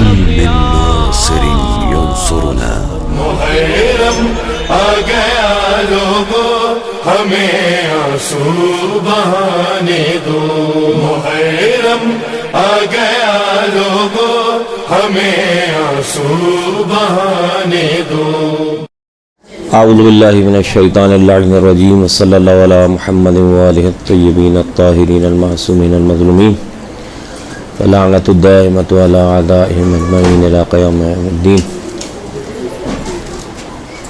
هل من ناصر ينصرنا؟ محرم آ گیا لوگوں ہمیں آنسو بہانے دو، محرم آ گیا لوگوں ہمیں آنسو بہانے دو۔ اعوذ باللہ من الشیطان اللعین الرجیم، صلی اللہ علی محمد وآلہ الطیبین الطاہرین المعصومین المظلومین، فلعنۃ الدائمۃ علی اعدائہم اجمعین الی قیام یوم الدین۔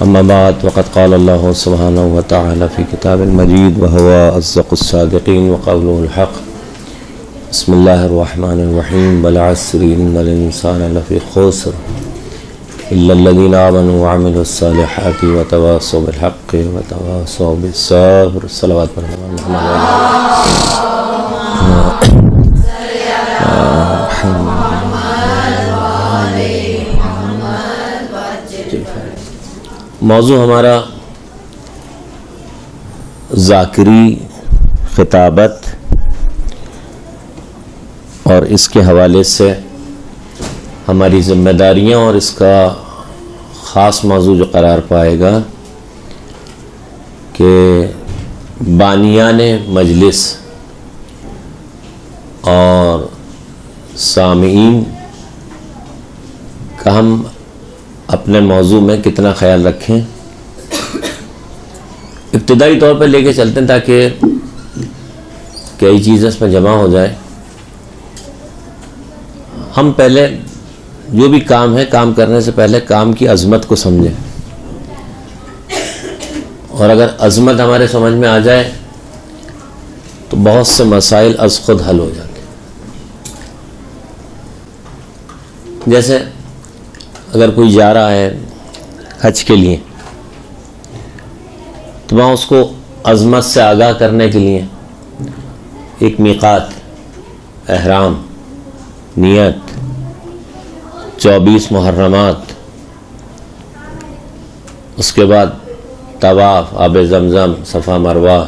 اما بعد، وقد قال اللہ سبحانہ وتعالی فی کتاب المجید وہو اصدق الصادقین وقولہ الحق۔ بسم اللہ الرحمن الرحیم، والعصر ان الانسان لفی خسر الا الذین آمنوا وعملوا الصالحات وتواصوا بالحق وتواصوا بالصبر۔ صلوات پر موضوع ہمارا ذاکری خطابت، اور اس کے حوالے سے ہماری ذمہ داریاں اور اس کا خاص موضوع جو قرار پائے گا کہ بانیان مجلس اور سامعین کا ہم اپنے موضوع میں کتنا خیال رکھیں۔ ابتدائی طور پر لے کے چلتے ہیں تاکہ کئی چیزیں اس میں جمع ہو جائیں۔ ہم پہلے جو بھی کام ہے، کام کرنے سے پہلے کام کی عظمت کو سمجھیں، اور اگر عظمت ہمارے سمجھ میں آ جائے تو بہت سے مسائل از خود حل ہو جاتے ہیں۔ جیسے اگر کوئی جا رہا ہے حج کے لیے تو وہاں اس کو عظمت سے آگاہ کرنے کے لیے ایک میقات، احرام، نیت، 24 محرمات، اس کے بعد طواف، آب زمزم، صفا مروہ،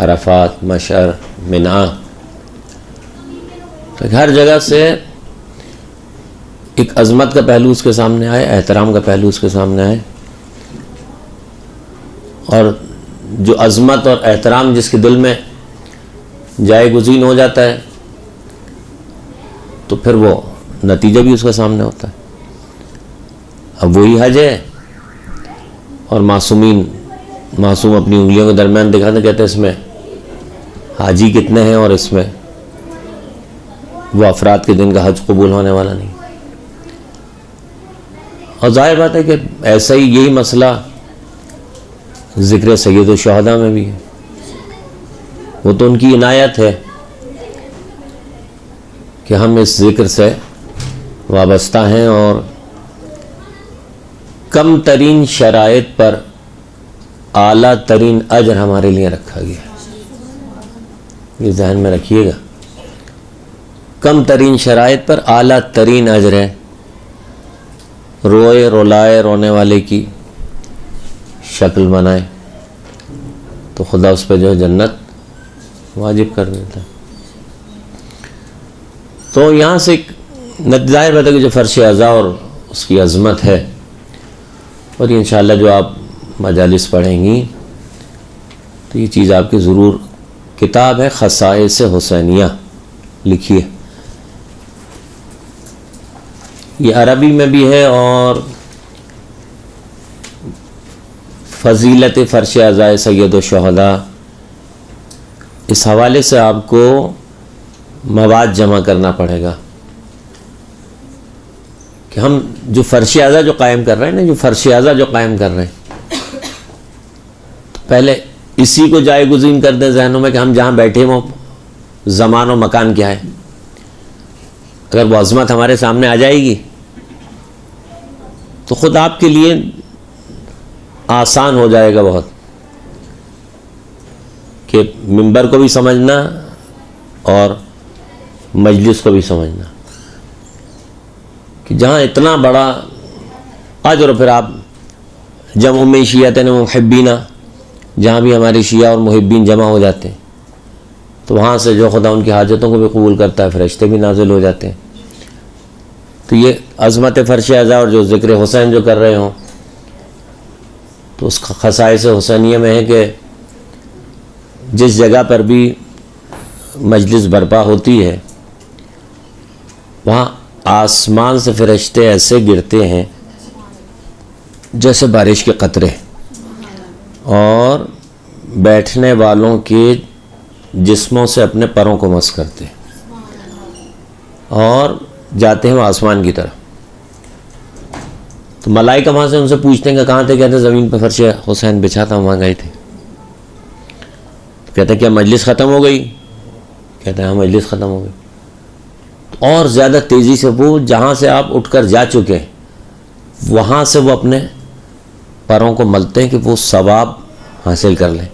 عرفات، مشعر، منی، ہر جگہ سے ایک عظمت کا پہلو اس کے سامنے آئے، احترام کا پہلو اس کے سامنے آئے، اور جو عظمت اور احترام جس کے دل میں جائے گزین ہو جاتا ہے تو پھر وہ نتیجہ بھی اس کے سامنے ہوتا ہے۔ اب وہی حج ہے اور معصوم اپنی انگلیوں کے درمیان دکھاتے کہتے ہیں اس میں حاجی کتنے ہیں، اور اس میں وہ افراد کے جن کا حج قبول ہونے والا نہیں۔ اور ظاہر بات ہے کہ ایسا ہی یہی مسئلہ ذکر سید الشہداء میں بھی ہے۔ وہ تو ان کی عنایت ہے کہ ہم اس ذکر سے وابستہ ہیں، اور کم ترین شرائط پر اعلیٰ ترین اجر ہمارے لیے رکھا گیا ہے۔ یہ ذہن میں رکھیے گا، کم ترین شرائط پر اعلیٰ ترین اجر ہے۔ روئے رولائے رونے والے کی شکل بنائے تو خدا اس پہ جو ہے جنت واجب کر دیتا ہے۔ تو یہاں سے ظاہر بات ہے کہ جو فرش اعضاء اور اس کی عظمت ہے، اور یہ انشاءاللہ جو آپ مجالس پڑھیں گی تو یہ چیز آپ کی ضرور، کتاب ہے خصائص حسینیہ، لکھیے، یہ عربی میں بھی ہے، اور فضیلت فرش اعضاء سید الشہداء، اس حوالے سے آپ کو مواد جمع کرنا پڑے گا کہ ہم جو فرش اعضاء جو قائم کر رہے ہیں نا، جو فرش اعضاء جو قائم کر رہے ہیں، تو پہلے اسی کو جائے گزین کر دیں ذہنوں میں کہ ہم جہاں بیٹھے وہ زمان و مکان کیا ہے۔ اگر وہ عظمت ہمارے سامنے آ جائے گی تو خود آپ کے لیے آسان ہو جائے گا بہت، کہ منبر کو بھی سمجھنا اور مجلس کو بھی سمجھنا، کہ جہاں اتنا بڑا اجر، اور پھر آپ جمع میں شیعتین و محبینہ، جہاں بھی ہمارے شیعہ اور محبین جمع ہو جاتے ہیں تو وہاں سے جو خدا ان کی حاجتوں کو بھی قبول کرتا ہے، فرشتے بھی نازل ہو جاتے ہیں۔ تو یہ عظمت فرش اعضا اور جو ذکر حسین جو کر رہے ہوں تو اس خصائص حسینیہ میں ہے کہ جس جگہ پر بھی مجلس برپا ہوتی ہے وہاں آسمان سے فرشتے ایسے گرتے ہیں جیسے بارش کے قطرے، اور بیٹھنے والوں کے جسموں سے اپنے پروں کو مس کرتے اور جاتے ہیں وہ آسمان کی طرف۔ تو ملائکہ وہاں سے ان سے پوچھتے ہیں کہ کہاں تھے؟ کہتے ہیں زمین پہ فرش حسین بچھا تھا، وہاں گئے تھے۔ کہتے ہیں کیا مجلس ختم ہو گئی؟ کہتے ہیں ہاں مجلس ختم ہو گئی۔ اور زیادہ تیزی سے وہ جہاں سے آپ اٹھ کر جا چکے وہاں سے وہ اپنے پروں کو ملتے ہیں کہ وہ ثواب حاصل کر لیں۔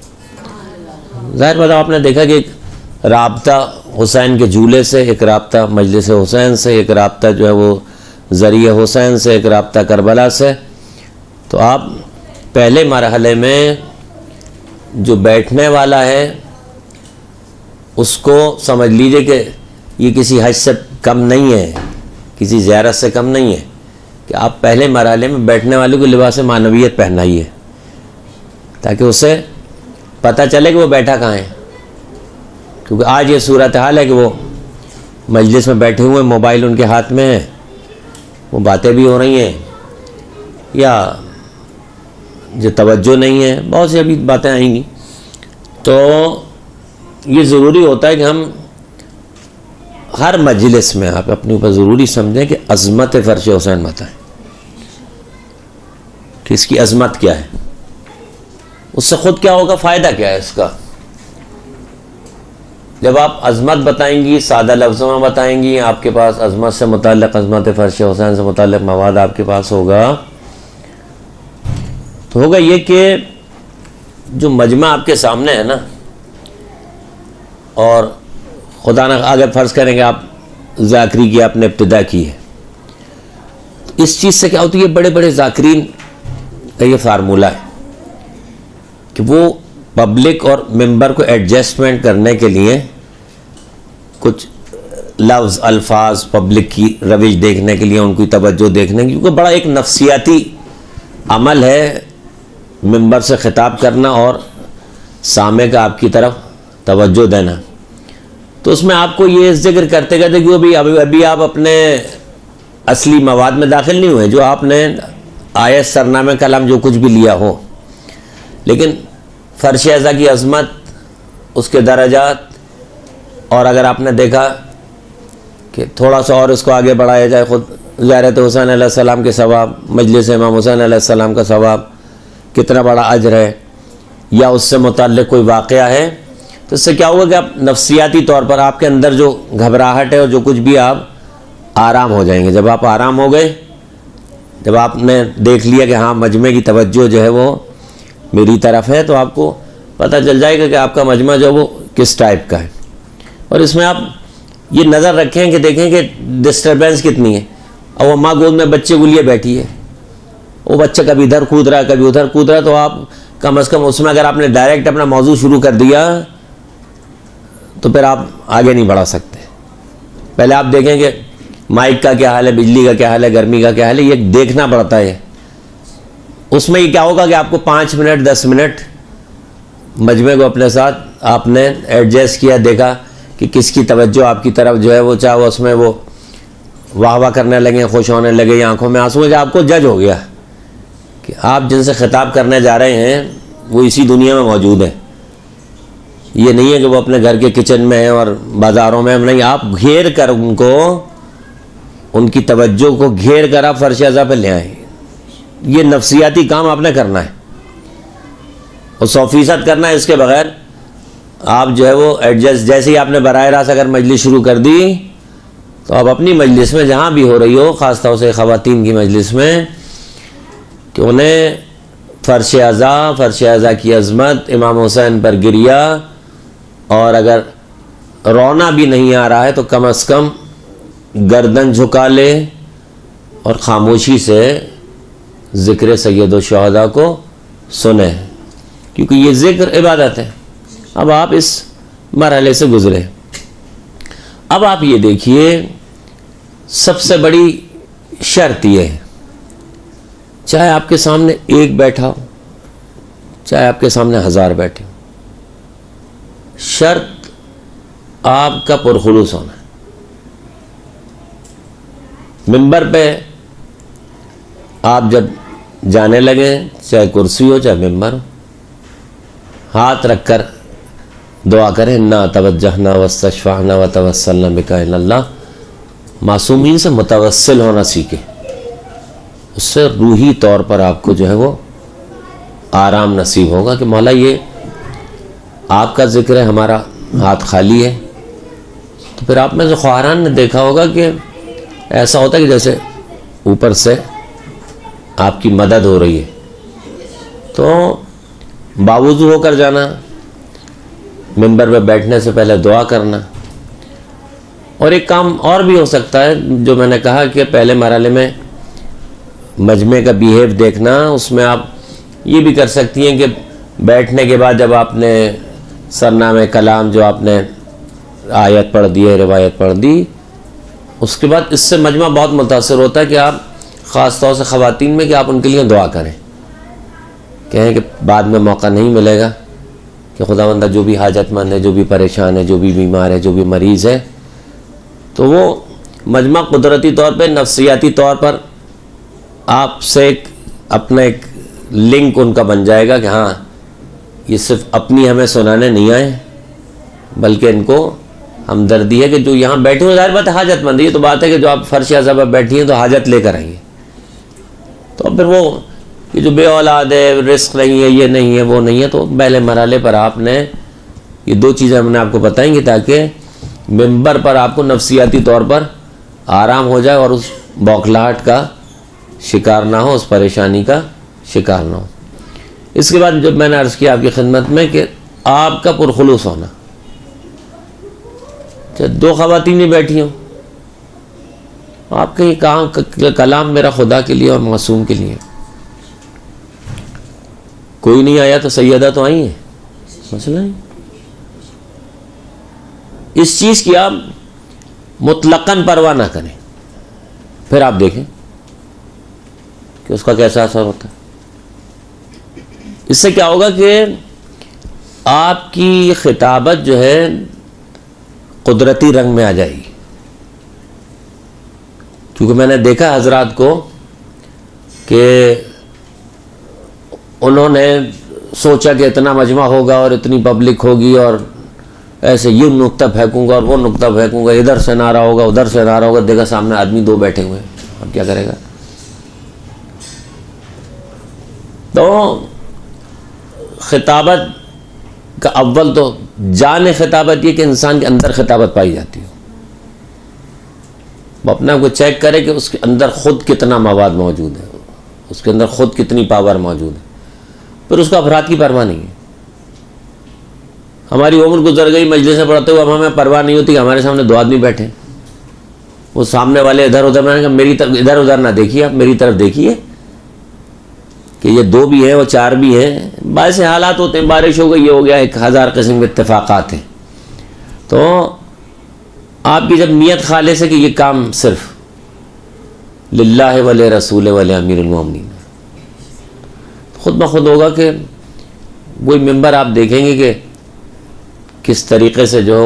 ظاہر بات آپ نے دیکھا کہ ایک رابطہ حسین کے جھولے سے، ایک رابطہ مجلس حسین سے، ایک رابطہ جو ہے وہ ذریعہ حسین سے، ایک رابطہ کربلا سے۔ تو آپ پہلے مرحلے میں جو بیٹھنے والا ہے اس کو سمجھ لیجئے کہ یہ کسی حج سے کم نہیں ہے، کسی زیارت سے کم نہیں ہے، کہ آپ پہلے مرحلے میں بیٹھنے والے کو لباس معنویت پہنائیے تاکہ اسے پتہ چلے کہ وہ بیٹھا کہاں ہے۔ کیونکہ آج یہ صورتحال ہے کہ وہ مجلس میں بیٹھے ہوئے، موبائل ان کے ہاتھ میں ہے، وہ باتیں بھی ہو رہی ہیں یا جو توجہ نہیں ہے، بہت سی ابھی باتیں آئیں گی۔ تو یہ ضروری ہوتا ہے کہ ہم ہر مجلس میں آپ اپنے اوپر ضروری سمجھیں کہ عظمت فرش حسین بتائیں کہ اس کی عظمت کیا ہے، اس سے خود کیا ہوگا، فائدہ کیا ہے اس کا۔ جب آپ عظمت بتائیں گی، سادہ لفظوں میں بتائیں گی، آپ کے پاس عظمت سے متعلق، عظمت فرش حسین سے متعلق مواد آپ کے پاس ہوگا، تو ہوگا یہ کہ جو مجمع آپ کے سامنے ہے نا، اور خدا نہ اگر فرض کریں کہ آپ ذاکری کی آپ نے ابتدا کی ہے، اس چیز سے کیا ہوتی ہے، بڑے بڑے ذاکرین کا یہ فارمولہ ہے کہ وہ پبلک اور ممبر کو ایڈجسٹمنٹ کرنے کے لیے کچھ لفظ الفاظ پبلک کی روش دیکھنے کے لیے، ان کی توجہ دیکھنے کی، کیونکہ بڑا ایک نفسیاتی عمل ہے ممبر سے خطاب کرنا اور سامع کا آپ کی طرف توجہ دینا۔ تو اس میں آپ کو یہ ذکر کرتے کرتے کہ ابھی آپ اپنے اصلی مواد میں داخل نہیں ہوئے، جو آپ نے آیت سرنامہ کلام جو کچھ بھی لیا ہو، لیکن فرش اعضا کی عظمت، اس کے درجات، اور اگر آپ نے دیکھا کہ تھوڑا سا اور اس کو آگے بڑھایا جائے، خود زیارت حسین علیہ السلام کے ثواب، مجلس امام حسین علیہ السلام کا ثواب کتنا بڑا اجر ہے، یا اس سے متعلق کوئی واقعہ ہے، تو اس سے کیا ہوگا کہ آپ نفسیاتی طور پر آپ کے اندر جو گھبراہٹ ہے اور جو کچھ بھی، آپ آرام ہو جائیں گے۔ جب آپ آرام ہو گئے، جب آپ نے دیکھ لیا کہ ہاں مجمع کی توجہ جو ہے وہ میری طرف ہے، تو آپ کو پتہ چل جائے گا کہ آپ کا مجمع جو وہ کس ٹائپ کا ہے۔ اور اس میں آپ یہ نظر رکھیں کہ دیکھیں کہ ڈسٹربینس کتنی ہے۔ اور وہ ماں گود میں بچے کو لیے بیٹھی ہے، وہ بچہ کبھی ادھر کود رہا ہے کبھی ادھر کود رہا ہے، تو آپ کم از کم اس میں اگر آپ نے ڈائریکٹ اپنا موضوع شروع کر دیا تو پھر آپ آگے نہیں بڑھا سکتے۔ پہلے آپ دیکھیں کہ مائک کا کیا حال ہے، بجلی کا کیا حال ہے، گرمی کا کیا حال ہے، یہ دیکھنا پڑتا ہے۔ اس میں یہ کیا ہوگا کہ آپ کو 5 منٹ 10 منٹ مجمع کو اپنے ساتھ آپ نے ایڈجسٹ کیا، دیکھا کہ کس کی توجہ آپ کی طرف جو ہے وہ چاہے اس میں وہ واہ واہ کرنے لگے، خوش ہونے لگے، یا آنکھوں میں آنسو، آپ کو جج ہو گیا کہ آپ جن سے خطاب کرنے جا رہے ہیں وہ اسی دنیا میں موجود ہیں۔ یہ نہیں ہے کہ وہ اپنے گھر کے کچن میں ہیں اور بازاروں میں نہیں، آپ گھیر کر ان کو، ان کی توجہ کو گھیر کر آپ فرش اعضا پہ لے آئیں۔ یہ نفسیاتی کام آپ نے کرنا ہے اور 100% کرنا ہے، اس کے بغیر آپ جو ہے وہ ایڈجسٹ، جیسے ہی آپ نے براہ راست اگر مجلس شروع کر دی تو آپ اپنی مجلس میں جہاں بھی ہو رہی ہو، خاص طور سے خواتین کی مجلس میں، کہ انہیں فرش اعضا کی عظمت، امام حسین پر گریا، اور اگر رونا بھی نہیں آ رہا ہے تو کم از کم گردن جھکا لے اور خاموشی سے ذکر سید الشہداء کو سنیں، کیونکہ یہ ذکر عبادت ہے۔ اب آپ اس مرحلے سے گزرے، اب آپ یہ دیکھیے سب سے بڑی شرط یہ ہے، چاہے آپ کے سامنے ایک بیٹھا ہو، چاہے آپ کے سامنے 1000 بیٹھے ہو، شرط آپ کا پرخلوص ہونا ہے۔ منبر پہ آپ جب جانے لگے، چاہے کرسی ہو چاہے ممبر ہو، ہاتھ رکھ کر دعا کریں، انا توجہنا واستشفعنا وتوسلنا بک الی اللہ۔ معصومین سے متوسل ہونا سیکھیں، اس سے روحی طور پر آپ کو جو ہے وہ آرام نصیب ہوگا کہ مولا یہ آپ کا ذکر ہے، ہمارا ہاتھ خالی ہے۔ تو پھر آپ میں سے خواہران نے دیکھا ہوگا کہ ایسا ہوتا ہے کہ جیسے اوپر سے آپ کی مدد ہو رہی ہے، تو باوضو ہو کر جانا، منبر پہ بیٹھنے سے پہلے دعا کرنا۔ اور ایک کام اور بھی ہو سکتا ہے جو میں نے کہا کہ پہلے مرحلے میں مجمع کا بیہیو دیکھنا، اس میں آپ یہ بھی کر سکتی ہیں کہ بیٹھنے کے بعد جب آپ نے سرنامہ کلام جو آپ نے آیت پڑھ دی ہے، روایت پڑھ دی، اس کے بعد اس سے مجمع بہت متاثر ہوتا ہے کہ آپ خاص طور سے خواتین میں کہ آپ ان کے لیے دعا کریں، کہیں کہ بعد میں موقع نہیں ملے گا کہ خداوندہ جو بھی حاجت مند ہے، جو بھی پریشان ہے، جو بھی بیمار ہے، جو بھی مریض ہے، تو وہ مجمع قدرتی طور پہ نفسیاتی طور پر آپ سے اپنا ایک لنک ان کا بن جائے گا کہ ہاں یہ صرف اپنی ہمیں سنانے نہیں آئے، بلکہ ان کو ہمدردی ہے کہ جو یہاں بیٹھے ہوئے، ظاہر بات ہے حاجت مند ہے، یہ تو بات ہے کہ جو آپ فرش اعظم پر بیٹھی ہیں تو حاجت لے کر آئیں گے، تو پھر وہ یہ جو بے اولاد ہے، رزق نہیں ہے، یہ نہیں ہے، وہ نہیں ہے، تو پہلے مرحلے پر آپ نے یہ 2 چیزیں ہم نے آپ کو بتائیں گی تاکہ منبر پر آپ کو نفسیاتی طور پر آرام ہو جائے اور اس بوکھلاہٹ کا شکار نہ ہو، اس پریشانی کا شکار نہ ہو۔ اس کے بعد جب میں نے عرض کیا آپ کی خدمت میں کہ آپ کا پرخلوص ہونا، چاہے 2 خواتین ہی بیٹھی ہوں، آپ کا یہ کلام میرا خدا کے لیے اور معصوم کے لیے، کوئی نہیں آیا تو سیدہ تو آئی ہیں، مسئلہ نہیں۔ اس چیز کی آپ مطلقاً پرواہ نہ کریں، پھر آپ دیکھیں کہ اس کا کیسا اثر ہوتا ہے۔ اس سے کیا ہوگا کہ آپ کی خطابت جو ہے قدرتی رنگ میں آ جائے گی، کیونکہ میں نے دیکھا حضرات کو کہ انہوں نے سوچا کہ اتنا مجمع ہوگا اور اتنی پبلک ہوگی اور ایسے یہ نقطہ پھینکوں گا اور وہ نقطہ پھینکوں گا، ادھر سے نعرہ ہوگا ادھر سے نعرہ ہوگا، دیکھا سامنے آدمی 2 بیٹھے ہوئے ہیں، اب کیا کرے گا؟ تو خطابت کا اول تو جان خطابت یہ کہ انسان کے اندر خطابت پائی جاتی ہو، وہ اپنے آپ کو چیک کرے کہ اس کے اندر خود کتنا مواد موجود ہے، اس کے اندر خود کتنی پاور موجود ہے، پھر اس کو افراد کی پرواہ نہیں ہے۔ ہماری عمر گزر گئی مجلس سے پڑھتے ہوئے، اب ہمیں پرواہ نہیں ہوتی کہ ہمارے سامنے 2 آدمی بیٹھے، وہ سامنے والے ادھر ادھر، میں نے کہا میری طرف ادھر ادھر نہ دیکھیے، آپ میری طرف دیکھیے کہ یہ 2 بھی ہیں وہ 4 بھی ہیں، باعث حالات ہوتے ہیں، بارش ہو گئی، یہ ہو گیا، 1000 قسم کے اتفاقات ہیں۔ تو آپ کی جب نیت خالص ہے کہ یہ کام صرف للہ ولی رسول ولی امیر المومنین، خود بخود ہوگا کہ وہی ممبر آپ دیکھیں گے کہ کس طریقے سے جو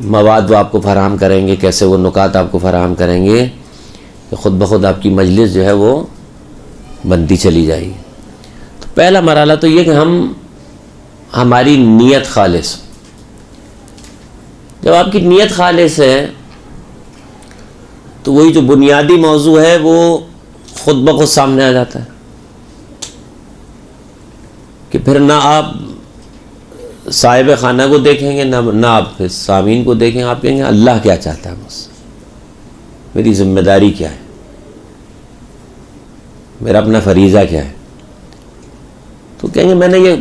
مواد وہ آپ کو فراہم کریں گے، کیسے وہ نکات آپ کو فراہم کریں گے کہ خود بخود آپ کی مجلس جو ہے وہ بنتی چلی جائے گی۔ تو پہلا مرحلہ تو یہ کہ ہماری نیت خالص، جب آپ کی نیت خالص ہے تو وہی جو بنیادی موضوع ہے وہ خود بخود سامنے آ جاتا ہے کہ پھر نہ آپ صاحب خانہ کو دیکھیں گے، نہ آپ سامعین کو دیکھیں گے، آپ کہیں گے اللہ کیا چاہتا ہے مجھ سے، میری ذمہ داری کیا ہے، میرا اپنا فریضہ کیا ہے۔ تو کہیں گے میں نے یہ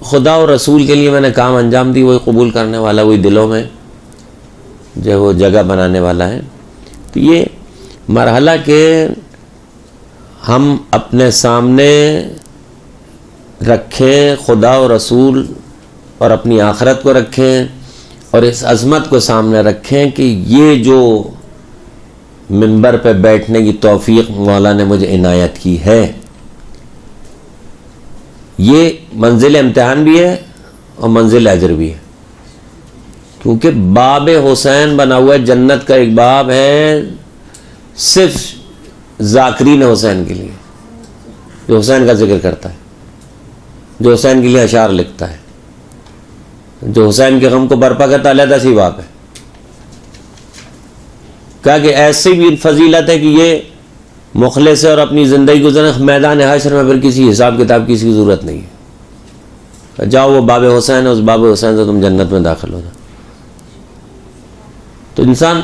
خدا اور رسول کے لیے میں نے کام انجام دی، وہی قبول کرنے والا، وہی دلوں میں جو وہ جگہ بنانے والا ہے۔ تو یہ مرحلہ کہ ہم اپنے سامنے رکھیں خدا اور رسول اور اپنی آخرت کو رکھیں اور اس عظمت کو سامنے رکھیں کہ یہ جو منبر پہ بیٹھنے کی توفیق مولا نے مجھے عنایت کی ہے. یہ منزل امتحان بھی ہے اور منزل اجر بھی ہے، کیونکہ باب حسین بنا ہوا ہے. جنت کا ایک باب ہے صرف ذاکرین حسین کے لیے، جو حسین کا ذکر کرتا ہے، جو حسین کے لیے اشعار لکھتا ہے، جو حسین کے غم کو برپا کرتا ہے. علیحدہ سی باب ہے. کہا کہ ایسی بھی فضیلت ہے کہ یہ مخلص ہے اور اپنی زندگی گزرنے میدان حشر میں پھر کسی حساب کتاب کی ضرورت نہیں ہے. جاؤ وہ باب حسین ہے، اس باب حسین سے تم جنت میں داخل ہو جاؤ. تو انسان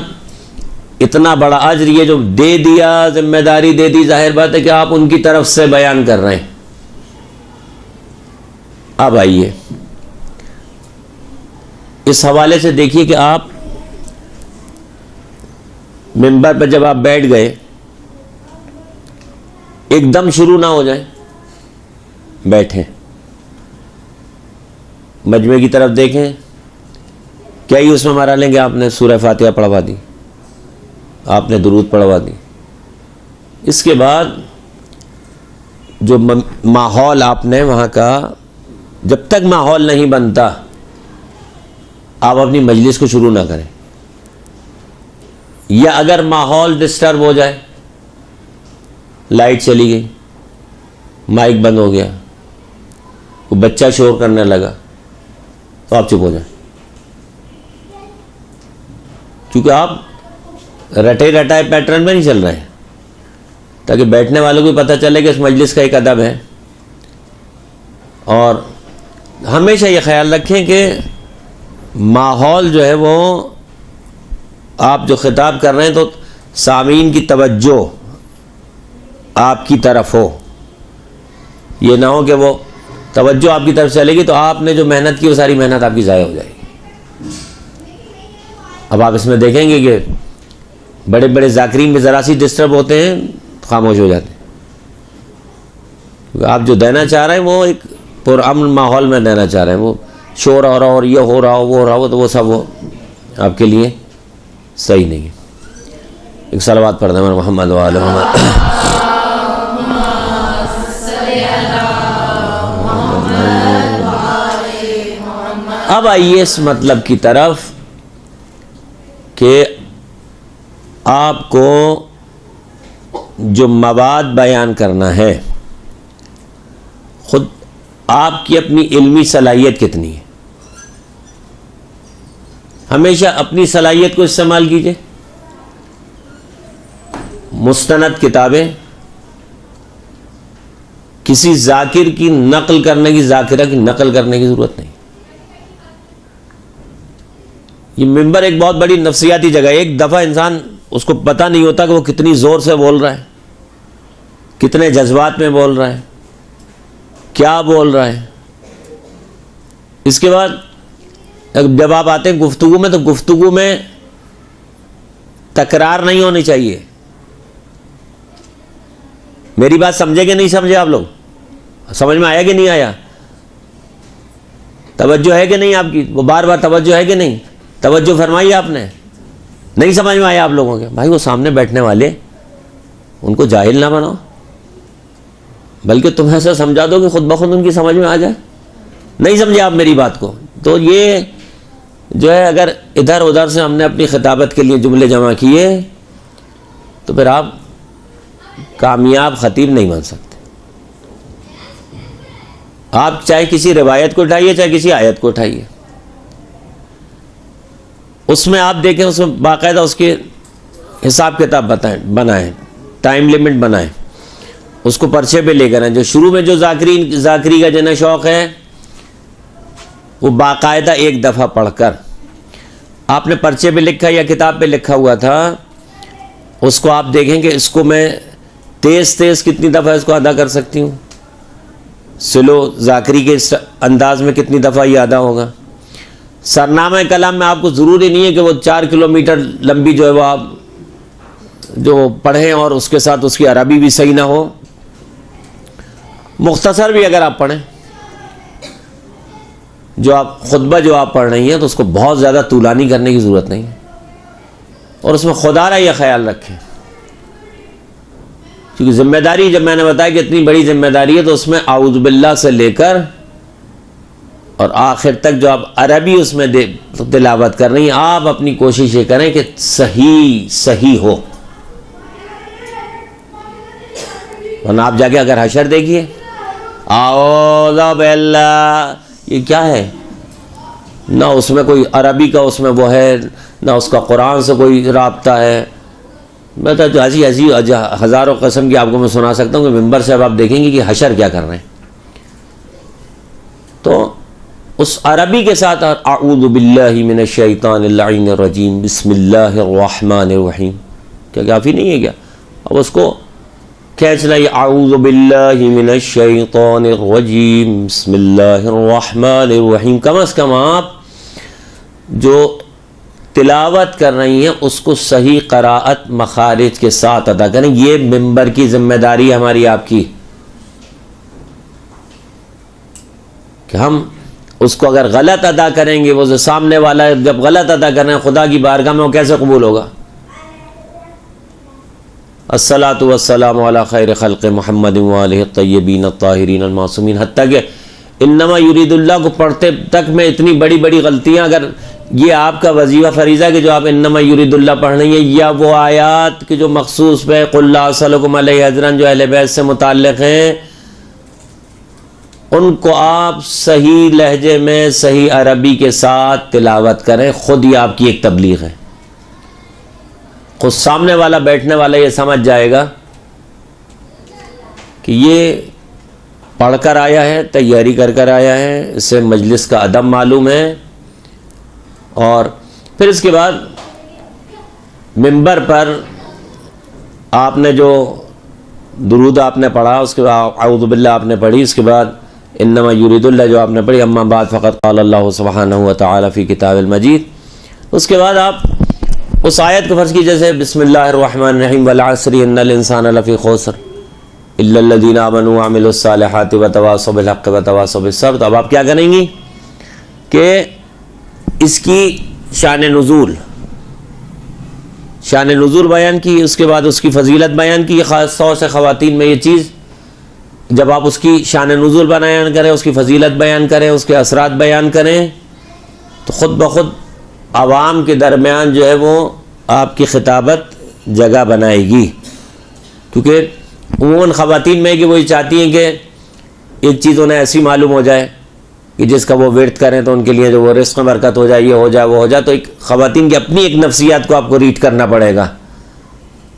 اتنا بڑا اجر یہ جو دے دیا، ذمہ داری دے دی، ظاہر بات ہے کہ آپ ان کی طرف سے بیان کر رہے ہیں. اب آئیے اس حوالے سے دیکھیے کہ آپ منبر پہ جب آپ بیٹھ گئے ایک دم شروع نہ ہو جائیں، بیٹھیں، مجمع کی طرف دیکھیں. کیا ہی اس میں مرا لیں گے؟ آپ نے سورہ فاتحہ پڑھوا دی، آپ نے درود پڑھوا دی. اس کے بعد جو ماحول آپ نے وہاں کا، جب تک ماحول نہیں بنتا آپ اپنی مجلس کو شروع نہ کریں. یا اگر ماحول ڈسٹرب ہو جائے، لائٹ چلی گئی، مائک بند ہو گیا، کوئی بچہ شور کرنے لگا، تو آپ چپ ہو جائیں. کیونکہ آپ رٹے رٹائے پیٹرن میں نہیں چل رہے ہیں، تاکہ بیٹھنے والوں کو پتہ چلے کہ اس مجلس کا ایک ادب ہے. اور ہمیشہ یہ خیال رکھیں کہ ماحول جو ہے وہ آپ جو خطاب کر رہے ہیں تو سامعین کی توجہ آپ کی طرف ہو. یہ نہ ہو کہ وہ توجہ آپ کی طرف چلے گی تو آپ نے جو محنت کی وہ ساری محنت آپ کی ضائع ہو جائے گی. اب آپ اس میں دیکھیں گے کہ بڑے بڑے ذاکرین بھی ذرا سی ڈسٹرب ہوتے ہیں، خاموش ہو جاتے ہیں. آپ جو دینا چاہ رہے ہیں وہ ایک پرامن ماحول میں دینا چاہ رہے ہیں، وہ شور ہو رہا ہو اور یہ ہو رہا ہو وہ ہو رہا ہو تو وہ سب وہ آپ کے لیے صحیح نہیں ہے. ایک صلوات پڑھ دیں محمد و آل محمد. اب آئیے اس مطلب کی طرف کہ آپ کو جو مواد بیان کرنا ہے، خود آپ کی اپنی علمی صلاحیت کتنی ہے. ہمیشہ اپنی صلاحیت کو استعمال کیجئے. مستند کتابیں کسی ذاکر کی نقل کرنے کی، ذاکرہ کی نقل کرنے کی ضرورت نہیں. یہ منبر ایک بہت بڑی نفسیاتی جگہ ہے. ایک دفعہ انسان اس کو پتہ نہیں ہوتا کہ وہ کتنی زور سے بول رہا ہے، کتنے جذبات میں بول رہا ہے، کیا بول رہا ہے. اس کے بعد جب آپ آتے ہیں گفتگو میں تو گفتگو میں تکرار نہیں ہونی چاہیے. میری بات سمجھے کہ نہیں سمجھے؟ آپ لوگ سمجھ میں آیا کہ نہیں آیا؟ توجہ ہے کہ نہیں آپ کی؟ وہ بار بار توجہ ہے کہ نہیں؟ توجہ فرمائی آپ نے؟ نہیں سمجھ میں آیا آپ لوگوں کے؟ بھائی وہ سامنے بیٹھنے والے ان کو جاہل نہ بناؤ، بلکہ تم ایسا سمجھا دو کہ خود بخود ان کی سمجھ میں آ جائے. نہیں سمجھے آپ میری بات کو؟ تو یہ جو ہے اگر ادھر ادھر سے ہم نے اپنی خطابت کے لیے جملے جمع کیے تو پھر آپ کامیاب خطیب نہیں بن سکتے. آپ چاہے کسی روایت کو اٹھائیے چاہے کسی آیت کو اٹھائیے، اس میں آپ دیکھیں اس میں باقاعدہ اس کے حساب کتاب بنائیں، ٹائم لیمٹ بنائیں، اس کو پرچے پہ لے کر آئیں. جو شروع میں جو ذاکری کا جنہیں شوق ہے وہ باقاعدہ ایک دفعہ پڑھ کر آپ نے پرچے پہ لکھا یا کتاب پہ لکھا ہوا تھا، اس کو آپ دیکھیں کہ اس کو میں تیز کتنی دفعہ اس کو ادا کر سکتی ہوں، سلو ذاکری کے انداز میں کتنی دفعہ یہ ادا ہوگا. سرنامہ کلام میں آپ کو ضروری نہیں ہے کہ وہ 4 کلومیٹر لمبی جو ہے وہ آپ جو پڑھیں اور اس کے ساتھ اس کی عربی بھی صحیح نہ ہو. مختصر بھی اگر آپ پڑھیں، جو آپ خطبہ جو آپ پڑھ رہی ہیں تو اس کو بہت زیادہ طولانی کرنے کی ضرورت نہیں ہے. اور اس میں خدا را یہ خیال رکھیں کیونکہ ذمہ داری جب میں نے بتایا کہ اتنی بڑی ذمہ داری ہے تو اس میں اعوذ باللہ سے لے کر اور آخر تک جو آپ عربی اس میں تلاوت کر رہی ہیں، آپ اپنی کوشش یہ کریں کہ صحیح ہو، ورنہ آپ جا کے اگر حشر دیکھیے اعوذ باللہ، یہ کیا ہے؟ نہ اس میں کوئی عربی کا اس میں وہ ہے، نہ اس کا قرآن سے کوئی رابطہ ہے۔ میں تو ایسی ہزاروں قسم کی آپ کو میں سنا سکتا ہوں کہ ممبر سے اب آپ دیکھیں گے کہ حشر کیا کر رہے ہیں۔ تو اس عربی کے ساتھ اعوذ باللہ من الشیطان اللعین الرجیم بسم اللہ الرحمن الرحیم، کیا کافی نہیں ہے کیا؟ اب اس کو کھینچنا، یہ اعوذ باللہ من الشیطان الرجیم بسم اللہ الرحمن الرحیم، کم از کم آپ جو تلاوت کر رہی ہیں اس کو صحیح قراءت مخارج کے ساتھ ادا کریں۔ یہ ممبر کی ذمہ داری ہے ہماری آپ کی کہ ہم اس کو اگر غلط ادا کریں گے، وہ جو سامنے والا جب غلط ادا کر رہے ہیں خدا کی بارگاہ میں وہ کیسے قبول ہوگا؟ الصلاۃ والسلام علی خیر خلق محمد وآلہ الطیبین الطاہرین المعصومین، حتیٰ کہ انما یرید اللہ کو پڑھتے تک میں اتنی بڑی بڑی غلطیاں، اگر یہ آپ کا وظیفہ فریضہ کہ جو آپ انما یرید اللہ پڑھ رہی ہیں، یا وہ آیات کہ جو مخصوص پہ قل لا اسألکم علیہ اجرا جو اہل بیت سے متعلق ہیں، ان کو آپ صحیح لہجے میں صحیح عربی کے ساتھ تلاوت کریں، خود یہ آپ کی ایک تبلیغ ہے۔ خود سامنے والا بیٹھنے والا یہ سمجھ جائے گا کہ یہ پڑھ کر آیا ہے، تیاری کر کر آیا ہے، اسے مجلس کا ادب معلوم ہے۔ اور پھر اس کے بعد ممبر پر آپ نے جو درود آپ نے پڑھا، اس کے بعد اعوذ باللہ آپ نے پڑھی، اس کے بعد انما یرید اللہ جو آپ نے پڑھی، اما بعد فقط قال اللہ سبحانہ وتعالی فی کتاب المجید، اس کے بعد آپ اس آیت کو فرض کی جیسے بسم اللہ الرحمن الرحیم والعصر ان الانسان لفی خسر الا الذین آمنوا وعملوا الصالحات وتواصوا بالحق وتواصوا بالصبر۔ تو اب آپ کیا کریں گی کہ اس کی شان نزول بیان کی، اس کے بعد اس کی فضیلت بیان کی۔ خاص طور سے خواتین میں یہ چیز جب آپ اس کی شان نزول بیان کریں، اس کی فضیلت بیان کریں، اس کے اثرات بیان کریں، تو خود بخود عوام کے درمیان جو ہے وہ آپ کی خطابت جگہ بنائے گی، کیونکہ عموماً خواتین میں کہ وہی چاہتی ہیں کہ ایک چیز انہیں ایسی معلوم ہو جائے کہ جس کا وہ ورد کریں تو ان کے لیے جو وہ رزق میں برکت ہو جائے، یہ ہو جائے وہ ہو جائے۔ تو ایک خواتین کی اپنی ایک نفسیات کو آپ کو ریڈ کرنا پڑے گا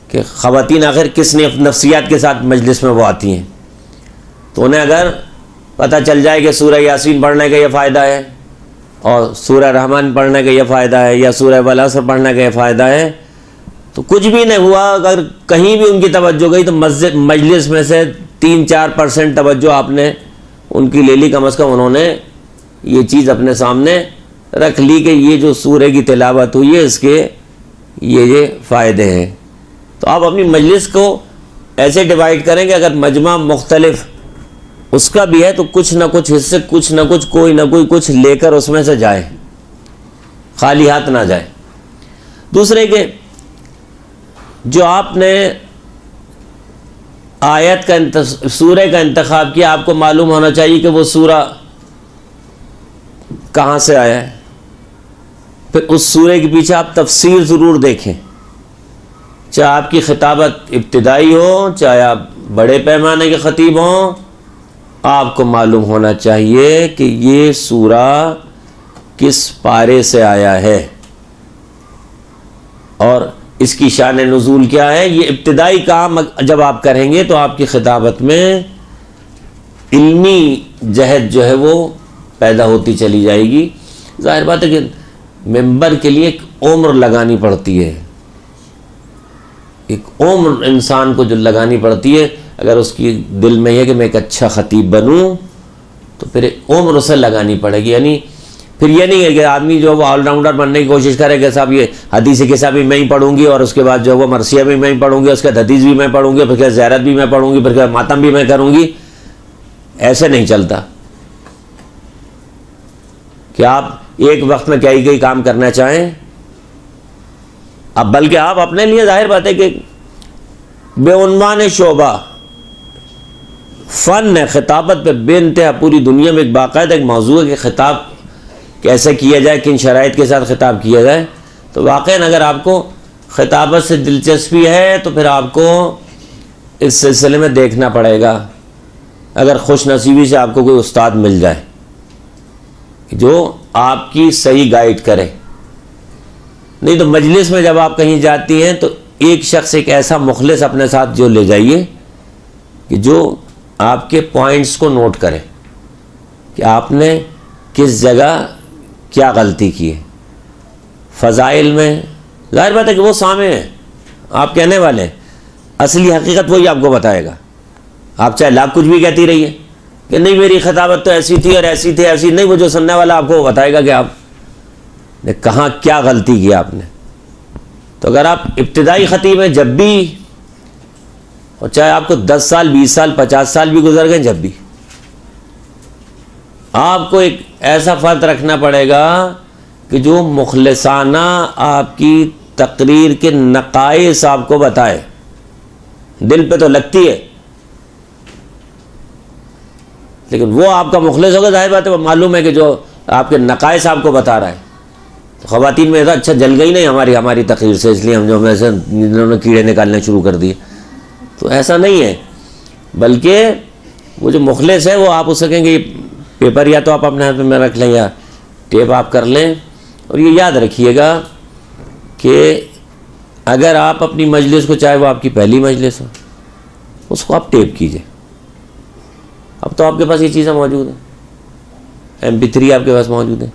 کہ خواتین آخر کس نفسیات کے ساتھ مجلس میں وہ آتی ہیں۔ تو انہیں اگر پتہ چل جائے کہ سورہ یاسین پڑھنے کا یہ فائدہ ہے اور سورہ رحمان پڑھنے کا یہ فائدہ ہے یا سورہ والعصر پڑھنے کا یہ فائدہ ہے، تو کچھ بھی نہیں ہوا، اگر کہیں بھی ان کی توجہ گئی تو مجلس میں سے 3-4% توجہ آپ نے ان کی لے لی، کم از کم انہوں نے یہ چیز اپنے سامنے رکھ لی کہ یہ جو سورہ کی تلاوت ہوئی ہے اس کے یہ فائدے ہیں۔ تو آپ اپنی مجلس کو ایسے ڈیوائیڈ کریں کہ اگر مجمع مختلف اس کا بھی ہے تو کچھ نہ کچھ حصے، کچھ نہ کچھ، کوئی نہ کوئی کچھ لے کر اس میں سے جائے، خالی ہاتھ نہ جائے۔ دوسرے کہ جو آپ نے آیت کا سورہ کا انتخاب کیا، آپ کو معلوم ہونا چاہیے کہ وہ سورہ کہاں سے آیا ہے۔ پھر اس سورہ کے پیچھے آپ تفسیر ضرور دیکھیں، چاہے آپ کی خطابت ابتدائی ہو، چاہے آپ بڑے پیمانے کے خطیب ہوں، آپ کو معلوم ہونا چاہیے کہ یہ سورہ کس پارے سے آیا ہے اور اس کی شان نزول کیا ہے۔ یہ ابتدائی کام جب آپ کریں گے تو آپ کی خطابت میں علمی جہد جو ہے وہ پیدا ہوتی چلی جائے گی۔ ظاہر بات ہے کہ ممبر کے لیے ایک عمر لگانی پڑتی ہے، ایک عمر انسان کو جو لگانی پڑتی ہے۔ اگر اس کی دل میں یہ کہ میں ایک اچھا خطیب بنوں تو پھر ایک عمر اسے لگانی پڑے گی۔ یعنی پھر یہ نہیں ہے کہ آدمی جو وہ آل راؤنڈر بننے کی کوشش کرے کہ صاحب یہ حدیث کے ساتھ بھی میں ہی پڑھوں گی اور اس کے بعد جو وہ مرثیہ بھی میں ہی پڑھوں گی، اس کے حدیث بھی میں پڑھوں گی، پھر زیارت بھی میں پڑھوں گی، پھر ماتم بھی میں کروں گی۔ ایسے نہیں چلتا کہ آپ ایک وقت میں کئی کام کرنا چاہیں، اب بلکہ آپ اپنے لیے ظاہر بات ہے کہ بے عنوان شعبہ فن ہے خطابت پہ بے انتہا، پوری دنیا میں ایک باقاعدہ ایک موضوع ہے کہ خطاب کیسے کیا جائے، کن شرائط کے ساتھ خطاب کیا جائے. تو واقعاً اگر آپ کو خطابت سے دلچسپی ہے تو پھر آپ کو اس سلسلے میں دیکھنا پڑے گا، اگر خوش نصیبی سے آپ کو کوئی استاد مل جائے جو آپ کی صحیح گائیڈ کرے. نہیں تو مجلس میں جب آپ کہیں جاتی ہیں تو ایک شخص ایک ایسا مخلص اپنے ساتھ جو لے جائیے کہ جو آپ کے پوائنٹس کو نوٹ کرے کہ آپ نے کس جگہ کیا غلطی کی ہے. فضائل میں ظاہر بات ہے کہ وہ سامع ہیں، آپ کہنے والے ہیں، اصلی حقیقت وہی آپ کو بتائے گا. آپ چاہے لاکھ کچھ بھی کہتی رہیے کہ نہیں میری خطابت تو ایسی تھی اور ایسی تھی ایسی، نہیں، وہ جو سننے والا آپ کو بتائے گا کہ آپ نے کہاں کیا غلطی کی آپ نے. تو اگر آپ ابتدائی خطیب ہیں جب بھی، اور چاہے آپ کو 10 سال 20 سال 50 سال بھی گزر گئے، جب بھی آپ کو ایک ایسا فرد رکھنا پڑے گا کہ جو مخلصانہ آپ کی تقریر کے نقائص آپ کو بتائے. دل پہ تو لگتی ہے لیکن وہ آپ کا مخلص ہوگا، ظاہر بات ہے وہ معلوم ہے کہ جو آپ کے نقائص آپ کو بتا رہا ہے. تو خواتین میں ایسا اچھا جل گئی نہیں ہماری تقریر سے، اس لیے ہم جو ایسے انہوں نے کیڑے نکالنے شروع کر دیے. تو ایسا نہیں ہے، بلکہ وہ جو مخلص ہے وہ آپ اسے کہیں گے پیپر یا تو آپ اپنے ہاتھ میں رکھ لیں یا ٹیپ آپ کر لیں. اور یہ یاد رکھیے گا کہ اگر آپ اپنی مجلس کو، چاہے وہ آپ کی پہلی مجلس ہو، اس کو آپ ٹیپ کیجئے. اب تو آپ کے پاس یہ چیزیں موجود ہیں، MP3 آپ کے پاس موجود ہے.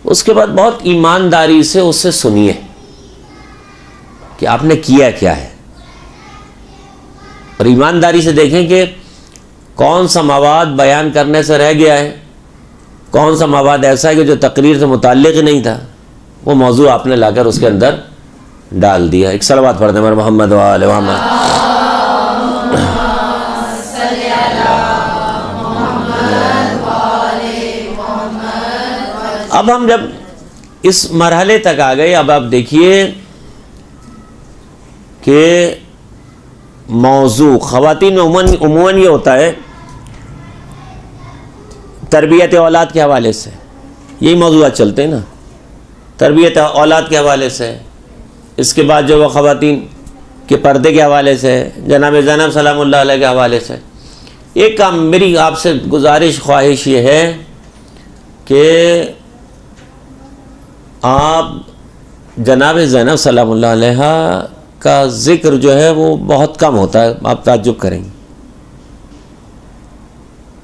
اس کے بعد بہت ایمانداری سے اس سے سنیے کہ آپ نے کیا کیا ہے، اور ایمانداری سے دیکھیں کہ کون سا مواد بیان کرنے سے رہ گیا ہے، کون سا مواد ایسا ہے کہ جو تقریر سے متعلق ہی نہیں تھا، وہ موضوع آپ نے لا کر اس کے اندر ڈال دیا. ایک صلوات پڑھتے ہیں محمد و آل محمد. اب ہم جب اس مرحلے تک آ گئے، اب آپ دیکھیے کہ موضوع خواتین میں عموماً یہ ہوتا ہے تربیت اولاد کے حوالے سے، یہی موضوعات چلتے ہیں نا، تربیت اولاد کے حوالے سے. اس کے بعد جو وہ خواتین کے پردے کے حوالے سے، جناب زینب سلام اللہ علیہ کے حوالے سے. ایک کام میری آپ سے گزارش خواہش یہ ہے کہ آپ جناب زینب سلام اللہ علیہ کا ذکر جو ہے وہ بہت کم ہوتا ہے، آپ تعجب کریں گے.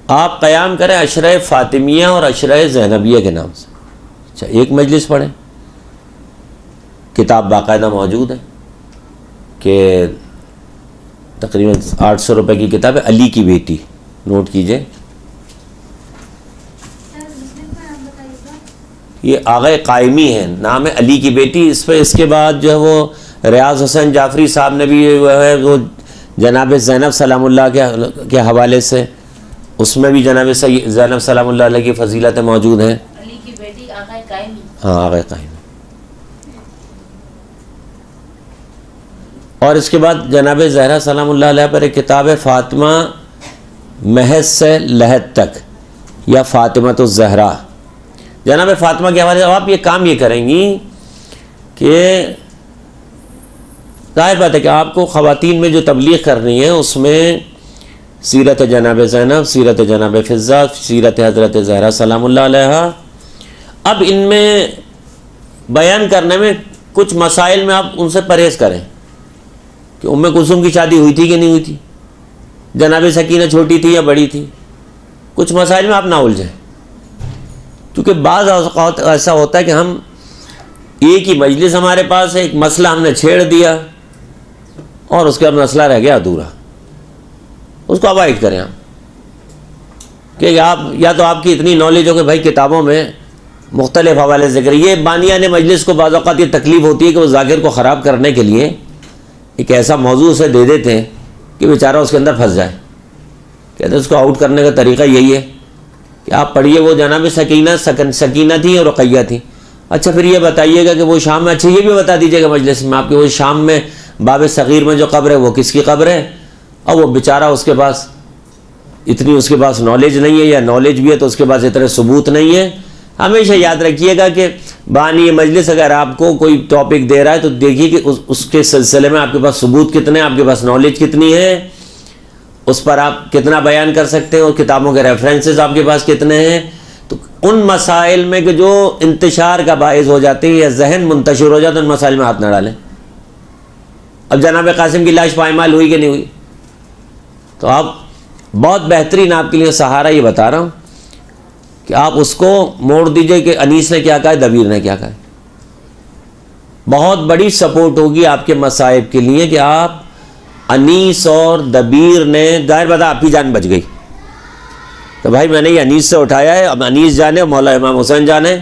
آپ قیام کریں عشرہ فاطمیہ اور عشرہ زینبیہ کے نام سے. اچھا، ایک مجلس پڑھیں، کتاب باقاعدہ موجود ہے کہ تقریباً 800 روپے کی کتاب ہے، علی کی بیٹی، نوٹ کیجئے. یہ آغا قائمی ہے، نام ہے علی کی بیٹی. اس پہ اس کے بعد جو ہے وہ ریاض حسین جعفری صاحب نے بھی وہ جناب زینب سلام اللہ کے حوالے سے، اس میں بھی جناب زینب سلام اللہ علیہ کی فضیلتیں موجود ہیں. علی کی بیٹی آغا قائمی. ہاں، آغا قائمی. اور اس کے بعد جناب زہرا سلام اللہ علیہ پر ایک کتاب ہے فاطمہ محض سے لحد تک، یا فاطمۃ الزہرا. جناب فاطمہ کے حوالے سے آپ یہ کام یہ کریں گی کہ ظاہر بات ہے کہ آپ کو خواتین میں جو تبلیغ کرنی ہے اس میں سیرت جناب زینب، سیرت جناب فضہ، سیرت حضرت زہرا سلام اللہ علیہ. اب ان میں بیان کرنے میں کچھ مسائل میں آپ ان سے پرہیز کریں کہ ام کلثوم کی شادی ہوئی تھی کہ نہیں ہوئی تھی، جناب سکینہ چھوٹی تھی یا بڑی تھی. کچھ مسائل میں آپ نہ الجھیں، کیونکہ بعض اوقات ایسا ہوتا ہے کہ ہم ایک ہی مجلس ہمارے پاس ہے، ایک مسئلہ ہم نے چھیڑ دیا اور اس کے بعد مسئلہ رہ گیا ادھورا. اس کو اوائڈ کریں آپ کہ آپ یا تو آپ کی اتنی نالج ہو کہ بھائی کتابوں میں مختلف حوالے ذکر. یہ بانیان مجلس کو بعض اوقات یہ تکلیف ہوتی ہے کہ وہ ذاکر کو خراب کرنے کے لیے ایک ایسا موضوع سے دے دیتے ہیں کہ بیچارہ اس کے اندر پھنس جائے. کہتے ہیں اس کو آؤٹ کرنے کا طریقہ یہی ہے کہ آپ پڑھیے وہ جناب سکینہ تھی اور رقیہ تھی. اچھا پھر یہ بتائیے گا کہ وہ شام میں، اچھا یہ بھی بتا دیجیے گا مجلس میں آپ کہ وہ شام میں باب صغیر میں جو قبر ہے وہ کس کی قبر ہے، اور وہ بیچارہ اس کے پاس اتنی اس کے پاس نالج نہیں ہے، یا نالج بھی ہے تو اس کے پاس اتنے ثبوت نہیں ہے. ہمیشہ یاد رکھیے گا کہ بانی مجلس اگر آپ کو کوئی ٹاپک دے رہا ہے تو دیکھیے کہ اس کے سلسلے میں آپ کے پاس ثبوت کتنے ہیں، آپ کے پاس نالج کتنی ہے، اس پر آپ کتنا بیان کر سکتے ہیں، اور کتابوں کے ریفرنسز آپ کے پاس کتنے ہیں. تو ان مسائل میں کہ جو انتشار کا باعث ہو جاتے ہیں یا ذہن منتشر ہو جاتا ہے، ان مسائل میں ہاتھ نہ ڈالیں. اب جناب قاسم کی لاش پائمال ہوئی کہ نہیں ہوئی، تو آپ بہت بہترین آپ کے لیے سہارا یہ بتا رہا ہوں کہ آپ اس کو موڑ دیجئے کہ انیس نے کیا کہا ہے، دبیر نے کیا کہا ہے. بہت بڑی سپورٹ ہوگی آپ کے مصائب کے لیے کہ آپ انیس اور دبیر نے، ظاہر بتا آپ کی جان بچ گئی تو بھائی میں نے یہ انیس سے اٹھایا ہے، اب انیس جانے اور مولا امام حسین جانے،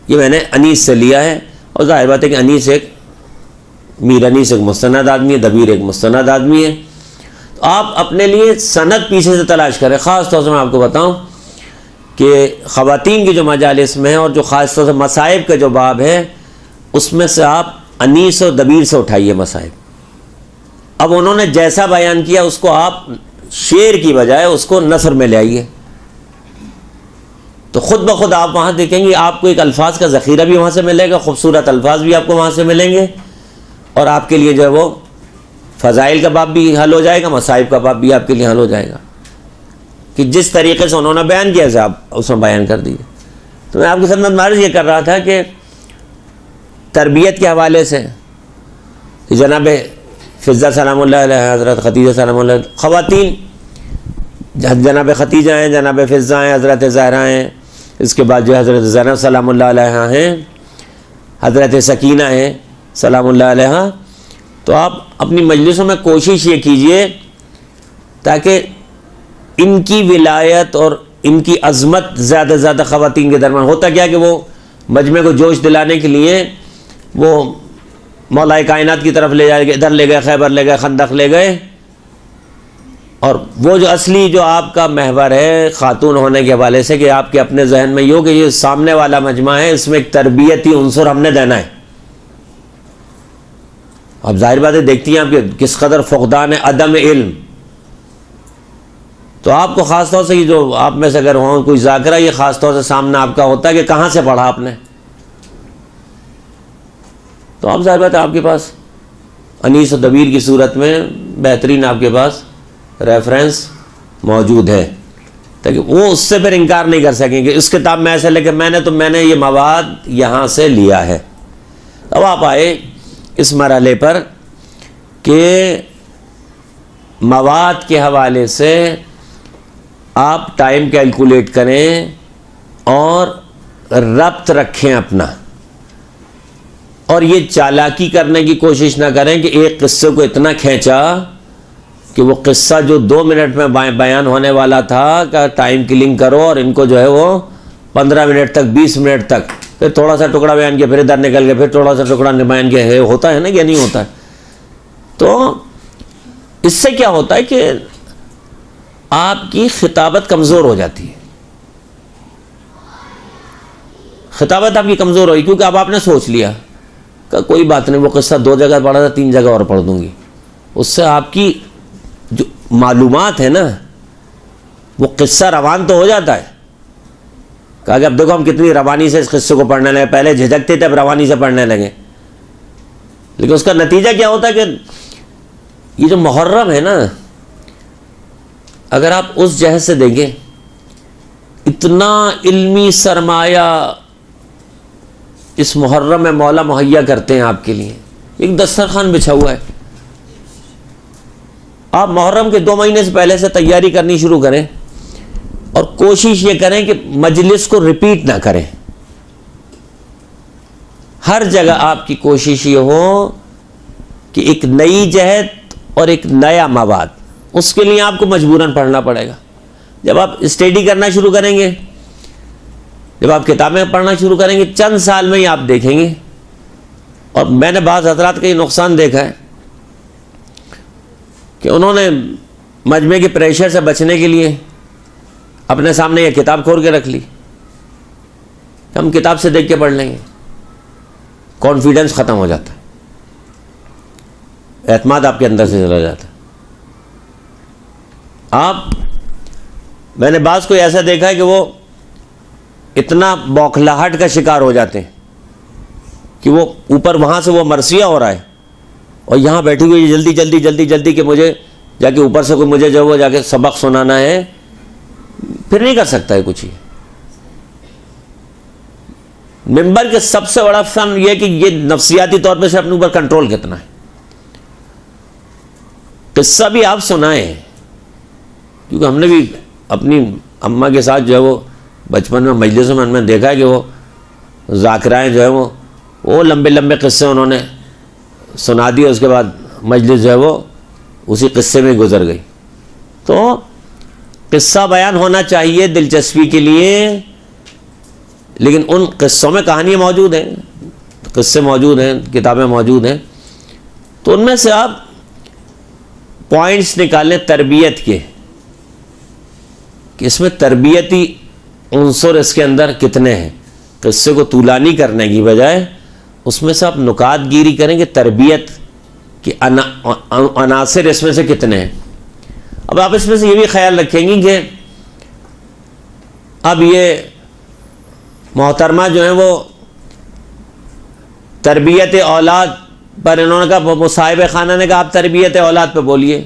یہ میں نے انیس سے لیا ہے. اور ظاہر بات ہے کہ انیس ایک میر انیس ایک مستند آدمی ہے، دبیر ایک مستند آدمی ہے. تو آپ اپنے لیے سند پیچھے سے تلاش کریں. خاص طور سے میں آپ کو بتاؤں کہ خواتین کی جو مجالس میں ہے اور جو خاص طور سے مصائب کا جو باب ہے اس میں سے آپ انیس اور دبیر سے اٹھائیے مصائب. اب انہوں نے جیسا بیان کیا اس کو آپ شعر کی بجائے اس کو نثر میں لے آئیے، تو خود بخود آپ وہاں دیکھیں گے آپ کو ایک الفاظ کا ذخیرہ بھی وہاں سے ملے گا، خوبصورت الفاظ بھی آپ کو وہاں سے ملیں گے، اور آپ کے لیے جو ہے وہ فضائل کا باب بھی حل ہو جائے گا، مصائب کا باب بھی آپ کے لیے حل ہو جائے گا کہ جس طریقے سے انہوں نے بیان کیا آپ اس میں بیان کر دیجیے. تو میں آپ کی خدمت میں عرض یہ کر رہا تھا کہ تربیت کے حوالے سے جناب فضہ سلام اللہ علیہ، حضرت ختیجہ سلام اللہ علیہ، خواتین جناب ختیجہ ہیں، جناب فضہ ہیں، حضرت زہرا ہیں، اس کے بعد جو حضرت زینب سلام اللہ علیہ ہیں، حضرت سکینہ ہیں سلام اللہ علیہ. تو آپ اپنی مجلسوں میں کوشش یہ کیجئے تاکہ ان کی ولایت اور ان کی عظمت زیادہ سے زیادہ خواتین کے درمیان. ہوتا کیا کہ وہ مجمع کو جوش دلانے کے لیے وہ مولا کائنات کی طرف لے جائے گئے، ادھر لے گئے، خیبر لے گئے، خندق لے گئے، اور وہ جو اصلی جو آپ کا محور ہے خاتون ہونے کے حوالے سے کہ آپ کے اپنے ذہن میں یہ ہو کہ یہ سامنے والا مجمع ہے، اس میں ایک تربیتی عنصر ہم نے دینا ہے. اب ظاہر بات ہے دیکھتی ہیں آپ کہ کس قدر فقدان ہے عدم علم. تو آپ کو خاص طور سے یہ جو آپ میں سے اگر ہوں کوئی ذاکرہ، یہ خاص طور سے سامنے آپ کا ہوتا ہے کہ کہاں سے پڑھا آپ نے. تو آپ ظاہر بات ہے آپ کے پاس انیس و دبیر کی صورت میں بہترین آپ کے پاس ریفرنس موجود ہے تاکہ وہ اس سے پھر انکار نہیں کر سکیں کہ اس کتاب میں ایسے لے کہ میں نے یہ مواد یہاں سے لیا ہے. اب آپ آئے اس مرحلے پر کہ مواد کے حوالے سے آپ ٹائم کیلکولیٹ کریں اور ربط رکھیں اپنا، اور یہ چالاکی کرنے کی کوشش نہ کریں کہ ایک قصے کو اتنا کھینچا کہ وہ قصہ جو 2 منٹ میں بیان ہونے والا تھا کہ ٹائم کلنگ کرو، اور ان کو جو ہے وہ 15 منٹ تک 20 منٹ تک پھر تھوڑا سا ٹکڑا بیان کیا، پھر ادھر نکل گئے، پھر تھوڑا سا ٹکڑا بیان کیا. ہے ہوتا ہے نا کہ نہیں ہوتا ہے. تو اس سے کیا ہوتا ہے کہ آپ کی خطابت کمزور ہو جاتی ہے. خطابت آپ کی کمزور ہوئی کیونکہ اب آپ نے سوچ لیا کہ کوئی بات نہیں، وہ قصہ 2 جگہ پڑھا تھا، 3 جگہ اور پڑھ دوں گی. اس سے آپ کی جو معلومات ہے نا وہ قصہ روان تو ہو جاتا ہے. کہا کہ اب دیکھو ہم کتنی روانی سے اس قصے کو پڑھنے لگے، پہلے جھجکتے تھے اب روانی سے پڑھنے لگے. لیکن اس کا نتیجہ کیا ہوتا ہے کہ یہ جو محرم ہے نا، اگر آپ اس جہت سے دیکھیں اتنا علمی سرمایہ اس محرم میں مولا مہیا کرتے ہیں آپ کے لیے. ایک دسترخوان بچھا ہوا ہے، آپ محرم کے 2 مہینے سے پہلے سے تیاری کرنی شروع کریں اور کوشش یہ کریں کہ مجلس کو ریپیٹ نہ کریں. ہر جگہ آپ کی کوشش یہ ہو کہ ایک نئی جہت اور ایک نیا مواد، اس کے لیے آپ کو مجبوراً پڑھنا پڑے گا. جب آپ اسٹڈی کرنا شروع کریں گے، جب آپ کتابیں پڑھنا شروع کریں گے، چند سال میں ہی آپ دیکھیں گے. اور میں نے بعض حضرات کا یہ نقصان دیکھا ہے کہ انہوں نے مجمع کے پریشر سے بچنے کے لیے اپنے سامنے یہ کتاب کھول کے رکھ لی، ہم کتاب سے دیکھ کے پڑھ لیں گے. کانفیڈنس ختم ہو جاتا ہے. اعتماد آپ کے اندر سے چلا جاتا ہے. میں نے بعض کو ایسا دیکھا ہے کہ وہ اتنا بوکھلاہٹ کا شکار ہو جاتے ہیں کہ وہ اوپر وہاں سے وہ مرثیہ ہو رہا ہے اور یہاں بیٹھی ہوئی جلدی جلدی جلدی جلدی کہ مجھے جا کے اوپر سے کوئی مجھے جو وہ جا کے سبق سنانا ہے، پھر نہیں کر سکتا ہے کچھ. ہی ممبر کے سب سے بڑا فن یہ کہ یہ نفسیاتی طور پہ سے اپنے اوپر کنٹرول کتنا ہے. قصہ بھی آپ سنائیں، کیونکہ ہم نے بھی اپنی اماں کے ساتھ جو ہے وہ بچپن میں مجلسوں میں ہم نے دیکھا ہے کہ وہ ذاکرائیں جو ہے وہ لمبے لمبے قصے انہوں نے سنا دیے، اس کے بعد مجلس جو ہے وہ اسی قصے میں گزر گئی. تو قصہ بیان ہونا چاہیے دلچسپی کے لیے، لیکن ان قصوں میں کہانیاں موجود ہیں، قصے موجود ہیں، کتابیں موجود ہیں، تو ان میں سے آپ پوائنٹس نکالیں تربیت کے کہ اس میں تربیتی عنصر اس کے اندر کتنے ہیں. قصے کو طولانی کرنے کی بجائے اس میں سے آپ نکات گیری کریں کہ تربیت کے عناصر اس میں سے کتنے ہیں. اب آپ اس میں سے یہ بھی خیال رکھیں گی کہ اب یہ محترمہ جو ہیں وہ تربیت اولاد پر انہوں نے کہا، مصاحب خانہ نے کہا آپ تربیت اولاد پہ بولیے.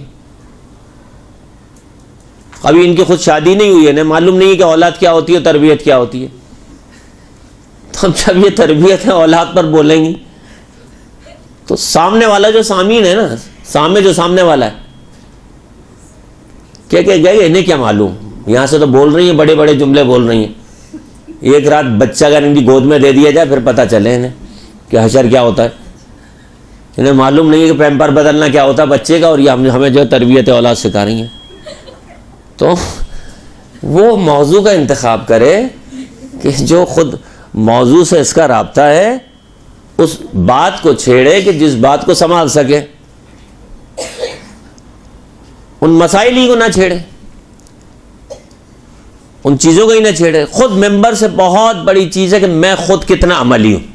ابھی ان کی خود شادی نہیں ہوئی ہے، انہیں معلوم نہیں ہے کہ اولاد کیا ہوتی ہے، تربیت کیا ہوتی ہے. تو جب یہ تربیت اولاد پر بولیں گی تو سامنے والا جو سامعین ہے نا، سامنے والا ہے، کہ گئے انہیں کیا معلوم، یہاں سے تو بول رہی ہیں، بڑے بڑے جملے بول رہی ہیں. ایک رات بچہ اگر ان کی گود میں دے دیا جائے پھر پتہ چلے انہیں کہ حشر کیا ہوتا ہے. انہیں معلوم نہیں ہے کہ پیمپر بدلنا کیا ہوتا ہے بچے کا، اور یہ ہمیں جو تربیت اولاد سکھا رہی ہیں. تو وہ موضوع کا انتخاب کرے کہ جو خود موضوع سے اس کا رابطہ ہے، اس بات کو چھیڑے کہ جس بات کو سنبھال سکے. ان مسائل ہی کو نہ چھیڑے، ان چیزوں کو ہی نہ چھیڑے. خود ممبر سے بہت بڑی چیز ہے کہ میں خود کتنا عملی ہوں.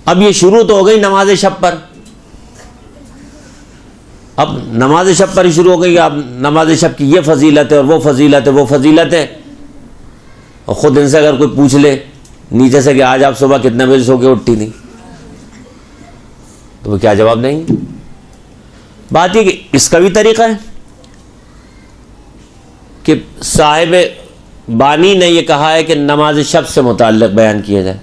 اب یہ شروع تو ہو گئی نماز شب پر، اب نماز شب پر ہی شروع ہو گئی. اب نماز شب کی یہ فضیلت ہے اور وہ فضیلت ہے، وہ فضیلت ہے. اور خود ان سے اگر کوئی پوچھ لے نیچے سے کہ آج آپ صبح کتنے بجے سو کے اٹھی تھی، تو وہ کیا جواب دیں گے؟ بات یہ کہ اس کا بھی طریقہ ہے کہ صاحب بانی نے یہ کہا ہے کہ نماز شب سے متعلق بیان کیا جائے.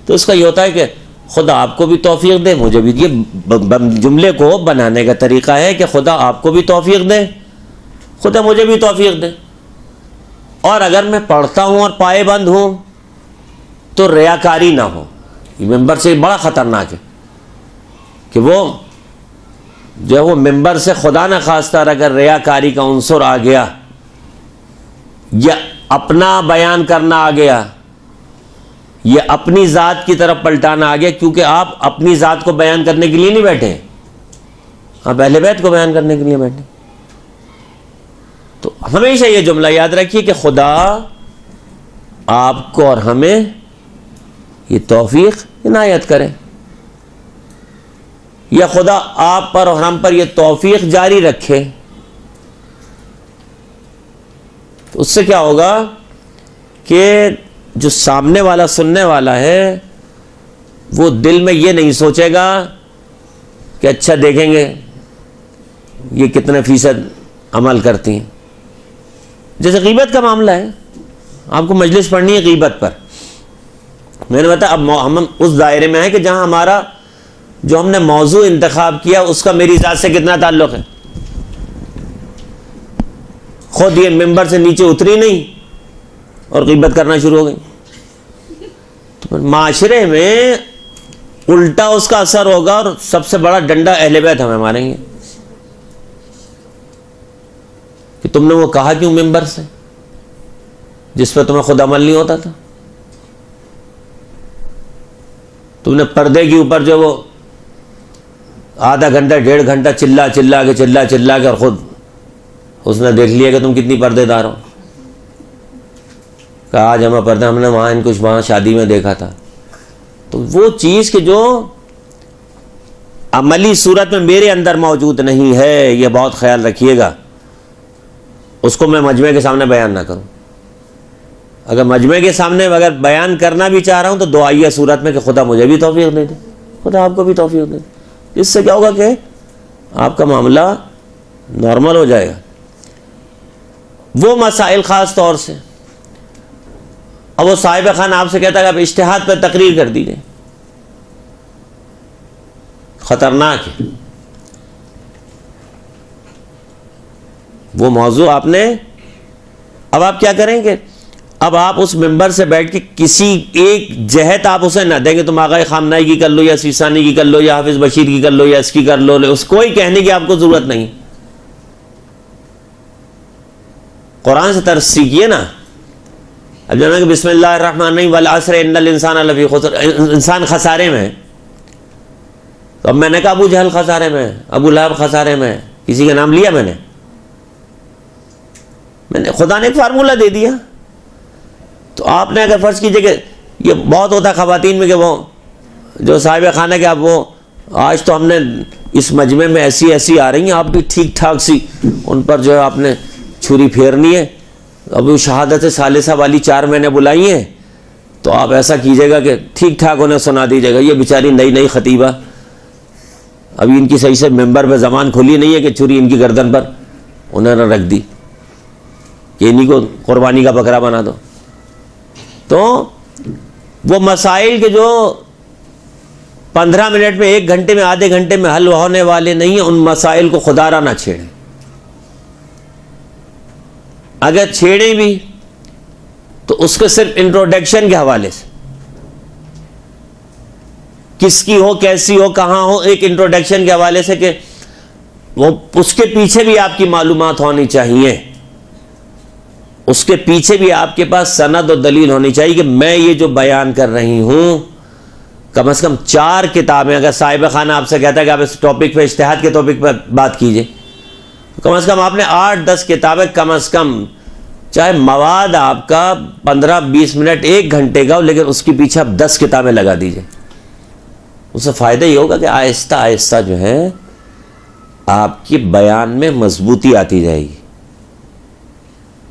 تو اس کا یہ ہوتا ہے کہ خدا آپ کو بھی توفیق دے، مجھے بھی. یہ جملے کو بنانے کا طریقہ ہے کہ خدا آپ کو بھی توفیق دے، خدا مجھے بھی توفیق دے. اور اگر میں پڑھتا ہوں اور پائے بند ہوں تو ریاکاری نہ ہو. یہ ممبر سے بڑا خطرناک ہے کہ وہ جو ہے وہ ممبر سے خدا نہ خواستہ اگر ریاکاری کا عنصر آ گیا یا اپنا بیان کرنا آ گیا یا اپنی ذات کی طرف پلٹانا آ گیا، کیونکہ آپ اپنی ذات کو بیان کرنے کے لیے نہیں بیٹھے، آپ اہل بیت کو بیان کرنے کے لیے بیٹھے. تو ہمیشہ یہ جملہ یاد رکھیے کہ خدا آپ کو اور ہمیں یہ توفیق عنایت کرے، یا خدا آپ پر اور ہم پر یہ توفیق جاری رکھے. تو اس سے کیا ہوگا کہ جو سامنے والا سننے والا ہے وہ دل میں یہ نہیں سوچے گا کہ اچھا دیکھیں گے یہ کتنے فیصد عمل کرتی ہیں. جیسے غیبت کا معاملہ ہے، آپ کو مجلس پڑھنی ہے غیبت پر، میں نے بتایا اب ہم اس دائرے میں ہیں کہ جہاں ہمارا جو ہم نے موضوع انتخاب کیا اس کا میری ذات سے کتنا تعلق ہے. خود یہ ممبر سے نیچے اتری نہیں اور غیبت کرنا شروع ہو گئی، تو معاشرے میں الٹا اس کا اثر ہوگا اور سب سے بڑا ڈنڈا اہل بیت ہمیں ماریں گے کہ تم نے وہ کہا کیوں ممبر سے جس پہ تمہیں خود عمل نہیں ہوتا تھا. تم نے پردے کے اوپر جو وہ آدھا گھنٹہ 1.5 گھنٹہ چلا کے اور خود اس نے دیکھ لیا کہ تم کتنی پردے دار ہو. کہا آج ہمیں پردہ، ہم نے وہاں ان کو وہاں شادی میں دیکھا تھا. تو وہ چیز کہ جو عملی صورت میں میرے اندر موجود نہیں ہے، یہ بہت خیال رکھیے گا، اس کو میں مجمع کے سامنے بیان نہ کروں۔ اگر مجمع کے سامنے اگر بیان کرنا بھی چاہ رہا ہوں تو دعائیہ صورت میں کہ خدا مجھے بھی توفیق دے دے، خدا آپ کو بھی توفیق دے دے۔ اس سے کیا ہوگا کہ آپ کا معاملہ نارمل ہو جائے گا۔ وہ مسائل خاص طور سے، اب وہ صاحب خانہ آپ سے کہتا ہے کہ آپ اجتہاد پر تقریر کر دیجئے، خطرناک ہے وہ موضوع۔ آپ نے اب آپ کیا کریں گے؟ اب آپ اس ممبر سے بیٹھ کے کسی ایک جہت آپ اسے نہ دیں گے تم آغا خامنائی کی کر لو یا سیسانی کی کر لو یا حافظ بشیر کی کر لو یا اس کی کر لو، اس کوئی کہنے کی آپ کو ضرورت نہیں۔ قرآن سے ترس سیکھیے نا۔ اب جانا کہ بسم اللہ الرحمن الرحیم والعصر ان الانسان لفی خسر، انسان خسارے میں ہے۔ تو اب میں نے کہا ابو جہل خسارے میں، ابو لہب خسارے میں، کسی کا نام لیا میں نے خدا نے ایک فارمولہ دے دیا۔ تو آپ نے اگر فرض کیجئے کہ یہ بہت ہوتا ہے خواتین میں کہ وہ جو صاحب خانہ کہ آپ وہ آج تو ہم نے اس مجمع میں ایسی ایسی آ رہی ہیں، آپ بھی ٹھیک ٹھاک سی ان پر جو ہے آپ نے چھری پھیرنی ہے، اب وہ شہادت ثالثہ والی 4 مہینے بلائی ہیں، تو آپ ایسا کیجئے گا کہ ٹھیک ٹھاک انہیں سنا دیجئے گا۔ یہ بیچاری نئی نئی خطیبہ، ابھی ان کی صحیح سے ممبر پہ زبان کھلی نہیں ہے کہ چھری ان کی گردن پر انہوں نے رکھ دی کہ انہی کو قربانی کا بکرا بنا دو۔ تو وہ مسائل کے جو 15 منٹ میں، 1 گھنٹے میں، آدھے گھنٹے میں حل ہونے والے نہیں ہیں، ان مسائل کو خدا را نہ چھیڑیں۔ اگر چھیڑیں بھی تو اس کے صرف انٹروڈکشن کے حوالے سے، کس کی ہو، کیسی ہو، کہاں ہو، ایک انٹروڈکشن کے حوالے سے کہ وہ اس کے پیچھے بھی آپ کی معلومات ہونی چاہیے، اس کے پیچھے بھی آپ کے پاس سند و دلیل ہونی چاہیے کہ میں یہ جو بیان کر رہی ہوں کم از کم 4 کتابیں، اگر صاحب خانہ آپ سے کہتا ہے کہ آپ اس ٹاپک پہ، اجتہاد کے ٹاپک پہ بات کیجئے، کم از کم آپ نے 8-10 کتابیں کم از کم، چاہے مواد آپ کا 15-20 منٹ 1 گھنٹے کا ہو، لیکن اس کے پیچھے آپ 10 کتابیں لگا دیجئے۔ اس سے فائدہ یہ ہوگا کہ آہستہ آہستہ جو ہے آپ کی بیان میں مضبوطی آتی جائے گی۔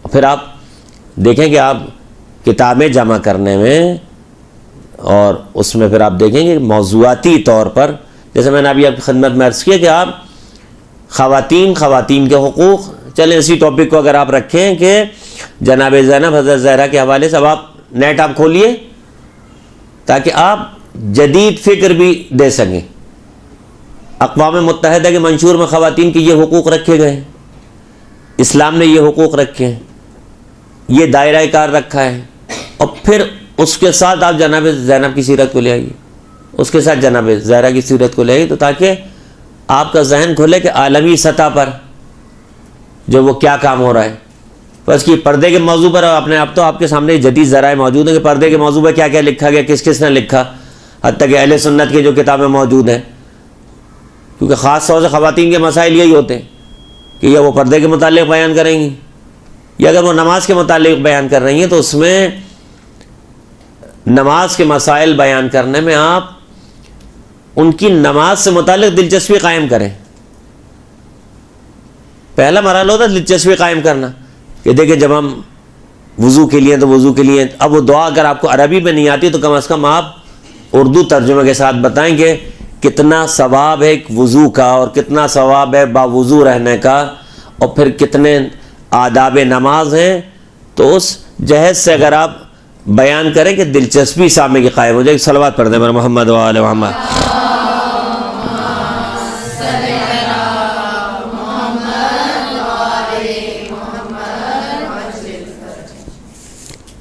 پھر آپ دیکھیں کہ آپ کتابیں جمع کرنے میں، اور اس میں پھر آپ دیکھیں گے موضوعاتی طور پر، جیسے میں نے ابھی آپ کی خدمت میں عرض کیا کہ آپ خواتین کے حقوق، چلیں اسی ٹاپک کو اگر آپ رکھیں کہ جناب زینب حضرت زہرا کے حوالے سے، اب آپ نیٹ آپ کھولیے تاکہ آپ جدید فکر بھی دے سکیں۔ اقوام متحدہ کے منشور میں خواتین کے یہ حقوق رکھے گئے ہیں، اسلام نے یہ حقوق رکھے ہیں، یہ دائرہ کار رکھا ہے، اور پھر اس کے ساتھ آپ جناب زینب کی سیرت کو لے آئیے، اس کے ساتھ جناب زہرا کی سیرت کو لے آئیے، تو تاکہ آپ کا ذہن کھلے کہ عالمی سطح پر جو وہ کیا کام ہو رہا ہے۔ بس کہ پردے کے موضوع پر اب تو آپ کے سامنے جدید ذرائع موجود ہیں کہ پردے کے موضوع پر کیا کیا لکھا گیا، کس کس نے لکھا، حتیٰ کہ اہل سنت کی جو کتابیں موجود ہیں، کیونکہ خاص طور سے خواتین کے مسائل یہی ہوتے ہیں کہ یا وہ پردے کے متعلق بیان کریں گی، یا اگر وہ نماز کے متعلق بیان کر رہی ہیں تو اس میں نماز کے مسائل بیان کرنے میں آپ ان کی نماز سے متعلق دلچسپی قائم کریں۔ پہلا مرحلہ ہوتا ہے دلچسپی قائم کرنا کہ دیکھیں جب ہم وضو کے لیے تو وضو کے لیے، اب وہ دعا اگر آپ کو عربی میں نہیں آتی تو کم از کم آپ اردو ترجمے کے ساتھ بتائیں کہ کتنا ثواب ہے ایک وضو کا، اور کتنا ثواب ہے باوضو رہنے کا، اور پھر کتنے آداب نماز ہیں۔ تو اس جہد سے اگر آپ بیان کریں کہ دلچسپی سامنے کی قائم ہو جائے۔ صلوات پڑھ دیں بر محمد و آل محمد۔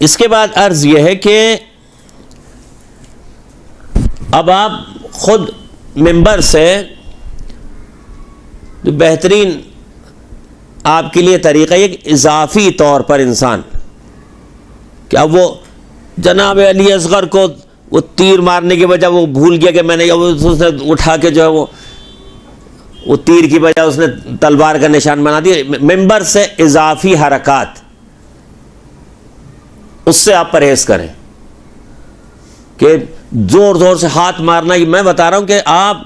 اس کے بعد عرض یہ ہے کہ اب آپ خود ممبر سے جو بہترین آپ کے لیے طریقہ یہ کہ اضافی طور پر انسان کہ اب وہ جناب علی اصغر کو وہ تیر مارنے کی بجائے وہ بھول گیا کہ میں نے اس نے اٹھا کے جو ہے وہ تیر کی بجائے اس نے تلوار کا نشان بنا دیا۔ ممبر سے اضافی حرکات اس سے آپ پرہیز کریں کہ زور زور سے ہاتھ مارنا. یہ میں بتا رہا ہوں کہ آپ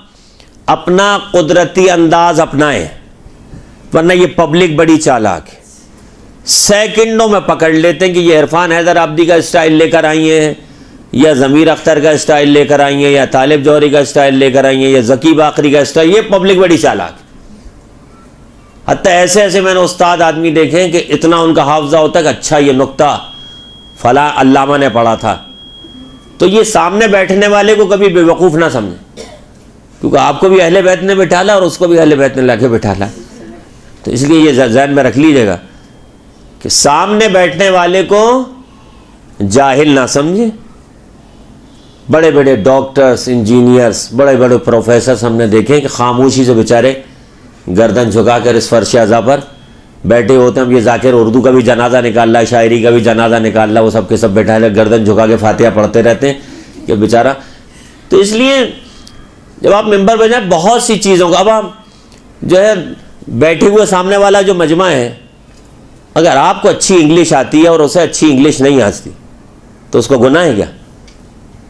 اپنا قدرتی انداز اپنائیں، ورنہ یہ پبلک بڑی چالاک ہے. سیکنڈوں میں پکڑ لیتے ہیں کہ یہ عرفان حیدر عابدی کا اسٹائل لے کر آئی ہیں، یا ضمیر اختر کا اسٹائل لے کر آئی ہیں، یا طالب جوہری کا اسٹائل لے کر آئی ہیں، یا ذکی باقری کا اسٹائل. یہ پبلک بڑی چالاک ہے. حتیٰ ایسے ایسے میں نے استاد آدمی دیکھے ہیں کہ اتنا ان کا حافظہ ہوتا ہے کہ اچھا یہ نقطہ فلاں علامہ نے پڑھا تھا. تو یہ سامنے بیٹھنے والے کو کبھی بے وقوف نہ سمجھیں، کیونکہ آپ کو بھی اہل بیت نے بٹھالا اور اس کو بھی اہل بیت نے لا کے بٹھالا. تو اس لیے یہ ذہن میں رکھ لیجیے گا کہ سامنے بیٹھنے والے کو جاہل نہ سمجھے. بڑے بڑے ڈاکٹرز، انجینئرز، بڑے بڑے پروفیسرز ہم نے دیکھے کہ خاموشی سے بیچارے گردن جھکا کر اس فرش اعضا پر بیٹھے ہوتے ہیں. یہ ذاکر اردو کا بھی جنازہ نکال رہا ہے، شاعری کا بھی جنازہ نکال رہا ہے، وہ سب کے سب بیٹھا ہے گردن جھکا کے فاتحہ پڑھتے رہتے ہیں کہ بیچارہ. تو اس لیے جب آپ ممبر پہ جائیں بہت سی چیزوں کا، اب آپ جو ہے بیٹھے ہوئے سامنے والا جو مجمع ہے، اگر آپ کو اچھی انگلش آتی ہے اور اسے اچھی انگلش نہیں آتی تو اس کو گناہ ہے کیا؟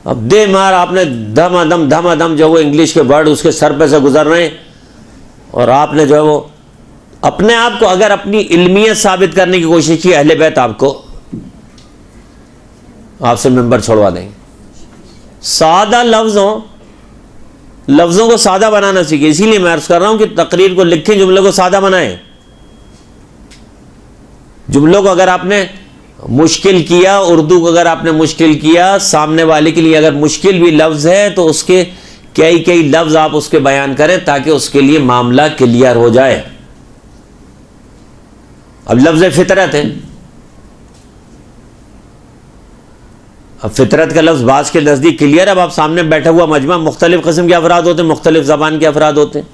اب دے مار آپ نے دھما دم جو وہ انگلش کے ورڈ اس کے سر پہ سے گزر رہے ہیں، اور آپ نے جو ہے وہ اپنے آپ کو اگر اپنی علمیت ثابت کرنے کی کوشش کی، اہل بیت آپ کو آپ سے ممبر چھوڑوا دیں گے. سادہ لفظوں کو سادہ بنانا سیکھیں. اسی لیے میں عرض کر رہا ہوں کہ تقریر کو لکھیں، جملے کو سادہ بنائیں. جملوں کو اگر آپ نے مشکل کیا، اردو کو اگر آپ نے مشکل کیا، سامنے والے کے لیے اگر مشکل بھی لفظ ہے تو اس کے کئی لفظ آپ اس کے بیان کریں تاکہ اس کے لیے معاملہ کلیئر ہو جائے. اب لفظ فطرت ہے، اب فطرت کا لفظ بعض کے نزدیک کلیئر ہے. اب آپ سامنے بیٹھا ہوا مجمع مختلف قسم کے افراد ہوتے ہیں، مختلف زبان کے افراد ہوتے ہیں،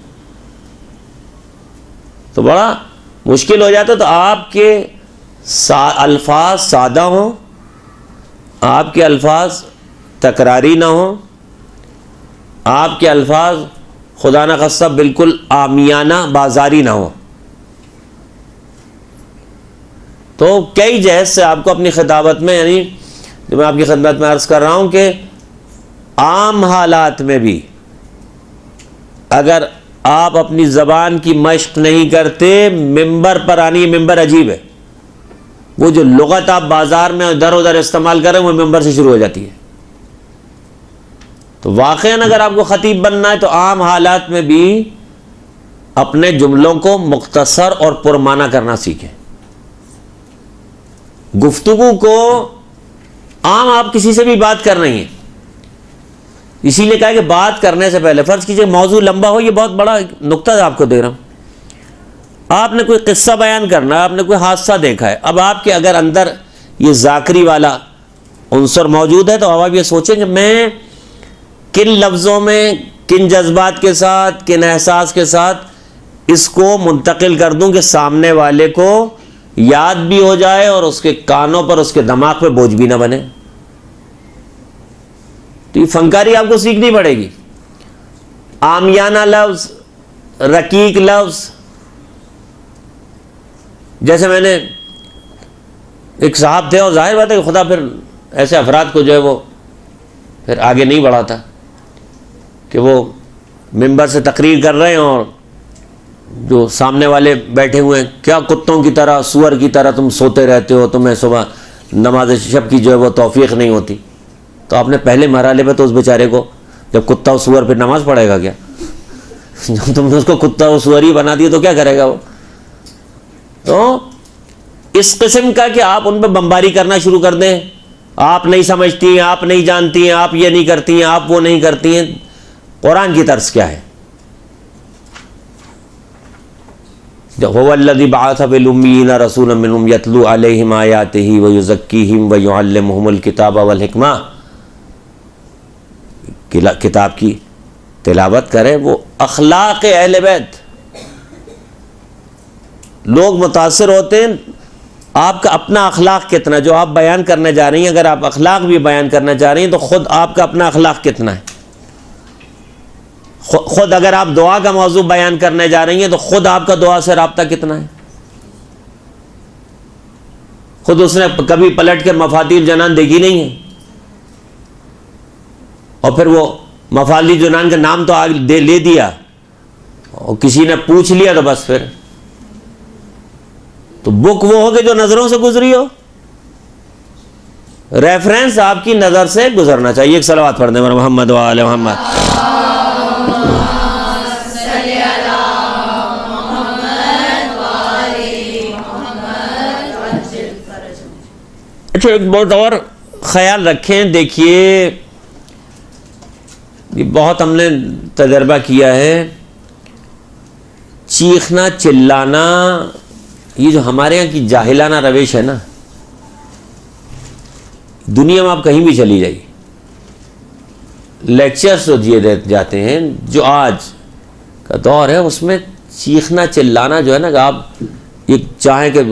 تو بڑا مشکل ہو جاتا ہے. تو آپ کے الفاظ سادہ ہوں، آپ کے الفاظ تکراری نہ ہوں، آپ کے الفاظ خدا نہ خواستہ بالکل عامیانہ بازاری نہ ہوں. تو کئی جہت سے آپ کو اپنی خطابت میں، یعنی جو میں آپ کی خدمت میں عرض کر رہا ہوں کہ عام حالات میں بھی اگر آپ اپنی زبان کی مشق نہیں کرتے، ممبر پر آنی، ممبر عجیب ہے. وہ جو لغت آپ بازار میں ادھر ادھر استعمال کریں وہ ممبر سے شروع ہو جاتی ہے. تو واقعاً اگر آپ کو خطیب بننا ہے تو عام حالات میں بھی اپنے جملوں کو مختصر اور پرمعنی کرنا سیکھیں. گفتگو کو عام آپ کسی سے بھی بات کر رہی ہیں، اسی لیے کہا کہ بات کرنے سے پہلے فرض کیجئے موضوع لمبا ہو. یہ بہت بڑا نقطہ آپ کو دے رہا ہوں. آپ نے کوئی قصہ بیان کرنا ہے، آپ نے کوئی حادثہ دیکھا ہے. اب آپ کے اگر اندر یہ ذاکری والا عنصر موجود ہے تو اب آپ یہ سوچیں کہ میں کن لفظوں میں، کن جذبات کے ساتھ، کن احساس کے ساتھ اس کو منتقل کر دوں کہ سامنے والے کو یاد بھی ہو جائے اور اس کے کانوں پر، اس کے دماغ پہ بوجھ بھی نہ بنے. تو یہ فنکاری آپ کو سیکھنی پڑے گی. عامیانہ لفظ، رقیق لفظ، جیسے میں نے ایک صاحب تھے اور ظاہر بات ہے کہ خدا پھر ایسے افراد کو جو ہے وہ پھر آگے نہیں بڑھاتا کہ وہ ممبر سے تقریر کر رہے ہیں اور جو سامنے والے بیٹھے ہوئے ہیں، کیا کتوں کی طرح، سور کی طرح تم سوتے رہتے ہو، تمہیں صبح نماز شب کی جو ہے وہ توفیق نہیں ہوتی. تو آپ نے پہلے مرحلے پہ تو اس بیچارے کو، جب کتا و سور پہ نماز پڑھے گا کیا؟ جب تم نے اس کو کتا و سور ہی بنا دیا تو کیا کرے گا وہ؟ تو اس قسم کا کہ آپ ان پہ بمباری کرنا شروع کر دیں، آپ نہیں سمجھتی ہیں، آپ نہیں جانتی ہیں، آپ یہ نہیں کرتی ہیں، آپ وہ نہیں کرتی ہیں. قرآن کی طرز کیا ہے؟ هو الذی بعث فی الامیین رسولا منہم یتلو علیہم آیاتہ ویزکیہم ویعلمہم الکتاب والحکمہ. کتاب کی تلاوت کریں. وہ اخلاق اہل بیت. لوگ متاثر ہوتے ہیں آپ کا اپنا اخلاق کتنا، جو آپ بیان کرنے جا رہی ہیں. اگر آپ اخلاق بھی بیان کرنا چاہ رہی ہیں تو خود آپ کا اپنا اخلاق کتنا ہے. خود اگر آپ دعا کا موضوع بیان کرنے جا رہی ہیں تو خود آپ کا دعا سے رابطہ کتنا ہے. خود اس نے کبھی پلٹ کے مفاتیح الجنان دیکھی نہیں ہے. اور پھر وہ مفعول جنان کا نام تو آگے لے دیا اور کسی نے پوچھ لیا تو بس پھر تو بک وہ ہو کہ جو نظروں سے گزری ہو. ریفرنس آپ کی نظر سے گزرنا چاہیے. ایک صلوات پڑھ دیں محمد و آل محمد. اچھا ایک بات اور خیال رکھیں. دیکھیے یہ بہت ہم نے تجربہ کیا ہے، چیخنا چلانا، یہ جو ہمارے یہاں کی جاہلانہ روش ہے نا، دنیا میں آپ کہیں بھی چلی جائیے، لیکچرز جو دیے جاتے ہیں جو آج کا دور ہے اس میں چیخنا چلانا جو ہے نا، کہ آپ یہ چاہیں کہ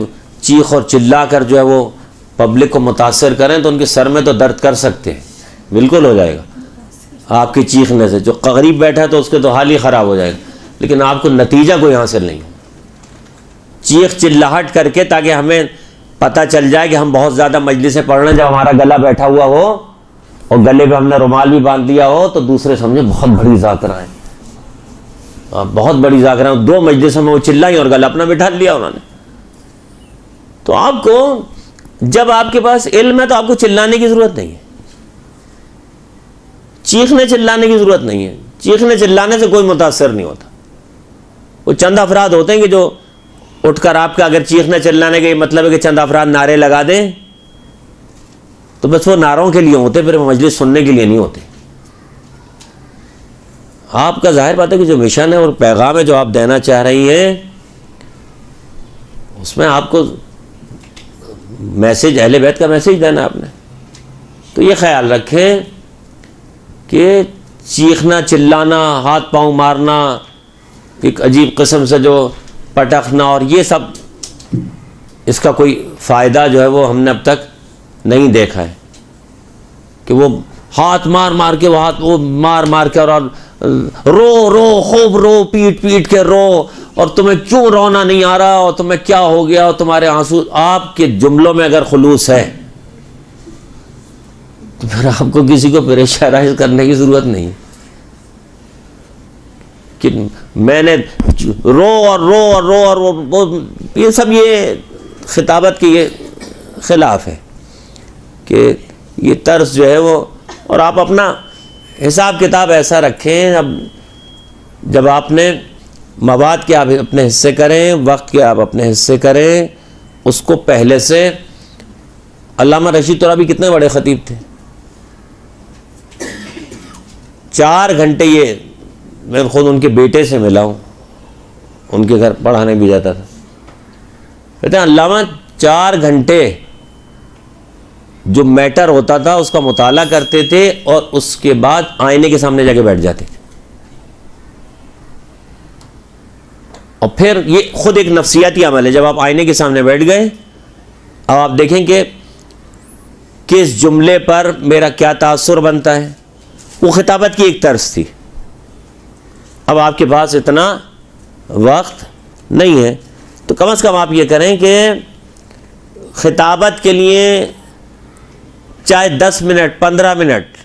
چیخ اور چلا کر جو ہے وہ پبلک کو متاثر کریں تو ان کے سر میں تو درد کر سکتے ہیں، بالکل ہو جائے گا آپ کی چیخنے سے. جو قریب بیٹھا ہے تو اس کے تو حال ہی خراب ہو جائے گا، لیکن آپ کو نتیجہ کوئی حاصل نہیں. چیخ چلاہٹ کر کے تاکہ ہمیں پتہ چل جائے کہ ہم بہت زیادہ مجلس سے پڑھ رہے ہیں، جب ہمارا گلا بیٹھا ہوا ہو اور گلے پہ ہم نے رومال بھی باندھ دیا ہو تو دوسرے سمجھے بہت بڑی ذاکرہ ہے، بہت بڑی ذاکرہ ہے. 2 مجلسوں میں وہ چلائی اور گلا اپنا بٹھا لیا انہوں نے. تو آپ کو جب آپ کے پاس علم ہے تو آپ کو چلانے کی ضرورت نہیں ہے، چیخنے چلانے کی ضرورت نہیں ہے. چیخنے چلانے سے کوئی متاثر نہیں ہوتا. وہ چند افراد ہوتے ہیں کہ جو اٹھ کر آپ کا اگر چیخنے چلانے کا یہ مطلب ہے کہ چند افراد نعرے لگا دیں تو بس وہ نعروں کے لیے ہوتے، پھر مجلس سننے کے لیے نہیں ہوتے. آپ کا ظاہر بات ہے کہ جو مشن ہے اور پیغام ہے جو آپ دینا چاہ رہی ہیں اس میں آپ کو میسج اہل بیت کا میسج دینا آپ نے. تو یہ خیال رکھیں کہ چیخنا چلانا، ہاتھ پاؤں مارنا، ایک عجیب قسم سے جو پٹخنا اور یہ سب، اس کا کوئی فائدہ جو ہے وہ ہم نے اب تک نہیں دیکھا ہے. کہ وہ ہاتھ مار مار کے وہ مار مار کے اور رو رو خوب رو، پیٹ پیٹ کے رو، اور تمہیں کیوں رونا نہیں آ رہا اور تمہیں کیا ہو گیا اور تمہارے آنسو. آپ کے جملوں میں اگر خلوص ہے تو پھر آپ کو کسی کو پریشان کرنے کی ضرورت نہیں کہ میں نے رو اور رو اور رو اور یہ سب یہ خطابت کے یہ خلاف ہے کہ یہ طرز جو ہے وہ. اور آپ اپنا حساب کتاب ایسا رکھیں، اب جب آپ نے مواد کے آپ اپنے حصے کریں، وقت کے آپ اپنے حصے کریں، اس کو پہلے سے. علامہ رشید ترابی کتنے بڑے خطیب تھے، 4 گھنٹے. یہ میں خود ان کے بیٹے سے ملا ہوں، ان کے گھر پڑھانے بھی جاتا تھا. کہتے ہیں علامہ 4 گھنٹے جو میٹر ہوتا تھا اس کا مطالعہ کرتے تھے اور اس کے بعد آئینے کے سامنے جا کے بیٹھ جاتے تھے. اور پھر یہ خود ایک نفسیاتی عمل ہے. جب آپ آئینے کے سامنے بیٹھ گئے، اب آپ دیکھیں کہ کس جملے پر میرا کیا تاثر بنتا ہے. وہ خطابت کی ایک طرز تھی. اب آپ کے پاس اتنا وقت نہیں ہے تو کم از کم آپ یہ کریں کہ خطابت کے لیے چاہے 10 منٹ 15 منٹ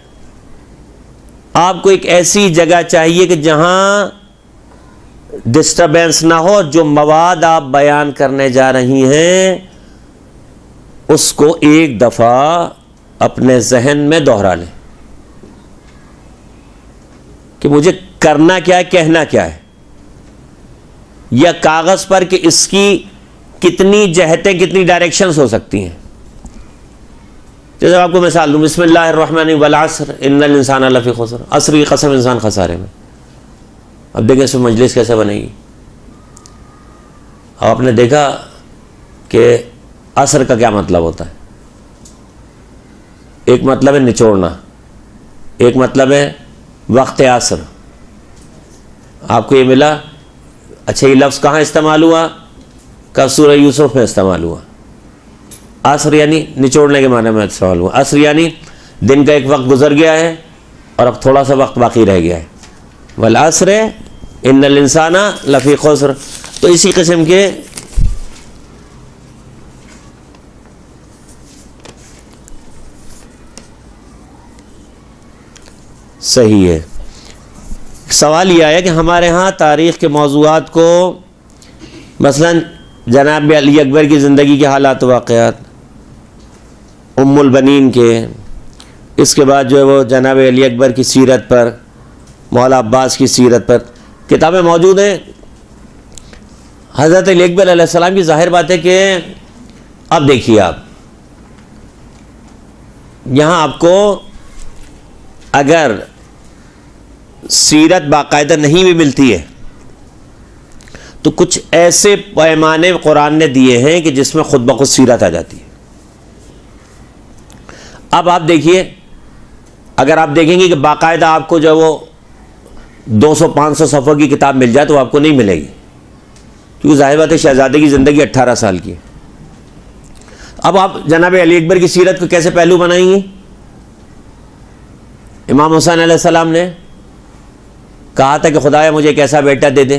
آپ کو ایک ایسی جگہ چاہیے کہ جہاں ڈسٹربینس نہ ہو. جو مواد آپ بیان کرنے جا رہی ہیں اس کو ایک دفعہ اپنے ذہن میں دوہرا لیں کہ مجھے کرنا کیا ہے، کہنا کیا ہے، یا کاغذ پر کہ اس کی کتنی جہتیں، کتنی ڈائریکشنز ہو سکتی ہیں. جیسے آپ کو مثال دوں، بسم اللہ الرحمن الرحیم والعصر ان الانسان لفی خسر، عصر کی قسم انسان خسارے میں. اب دیکھیں اس میں مجلس کیسے بنے گی. اب آپ نے دیکھا کہ عصر کا کیا مطلب ہوتا ہے. ایک مطلب ہے نچوڑنا، ایک مطلب ہے وقت عصر. آپ کو یہ ملا. اچھا یہ لفظ کہاں استعمال ہوا؟ کہ سورہ یوسف میں استعمال ہوا. عصر یعنی نچوڑنے کے معنی میں استعمال ہوا. عصر یعنی دن کا ایک وقت گزر گیا ہے اور اب تھوڑا سا وقت باقی رہ گیا ہے. والعصر ان الانسان لفی خسر. تو اسی قسم کے صحیح ہے. سوال یہ آیا کہ ہمارے ہاں تاریخ کے موضوعات کو مثلا جناب علی اکبر کی زندگی کے حالات و واقعات، ام البنین کے، اس کے بعد جو ہے وہ جناب علی اکبر کی سیرت پر، مولا عباس کی سیرت پر کتابیں موجود ہیں. حضرت علی اکبر علیہ السلام کی ظاہر بات ہے کہ اب دیکھیے آپ یہاں آپ کو اگر سیرت باقاعدہ نہیں بھی ملتی ہے تو کچھ ایسے پیمانے قرآن نے دیے ہیں کہ جس میں خود بخود سیرت آ جاتی ہے. اب آپ دیکھیے، اگر آپ دیکھیں گے کہ باقاعدہ آپ کو جو وہ 200-500 صفحوں کی کتاب مل جائے تو آپ کو نہیں ملے گی، کیونکہ ظاہر بات ہے شہزادے کی زندگی 18 سال کی ہے. اب آپ جناب علی اکبر کی سیرت کو کیسے پہلو بنائیں گی؟ امام حسین علیہ السلام نے کہا تھا کہ خدایا مجھے ایک ایسا بیٹا دے دے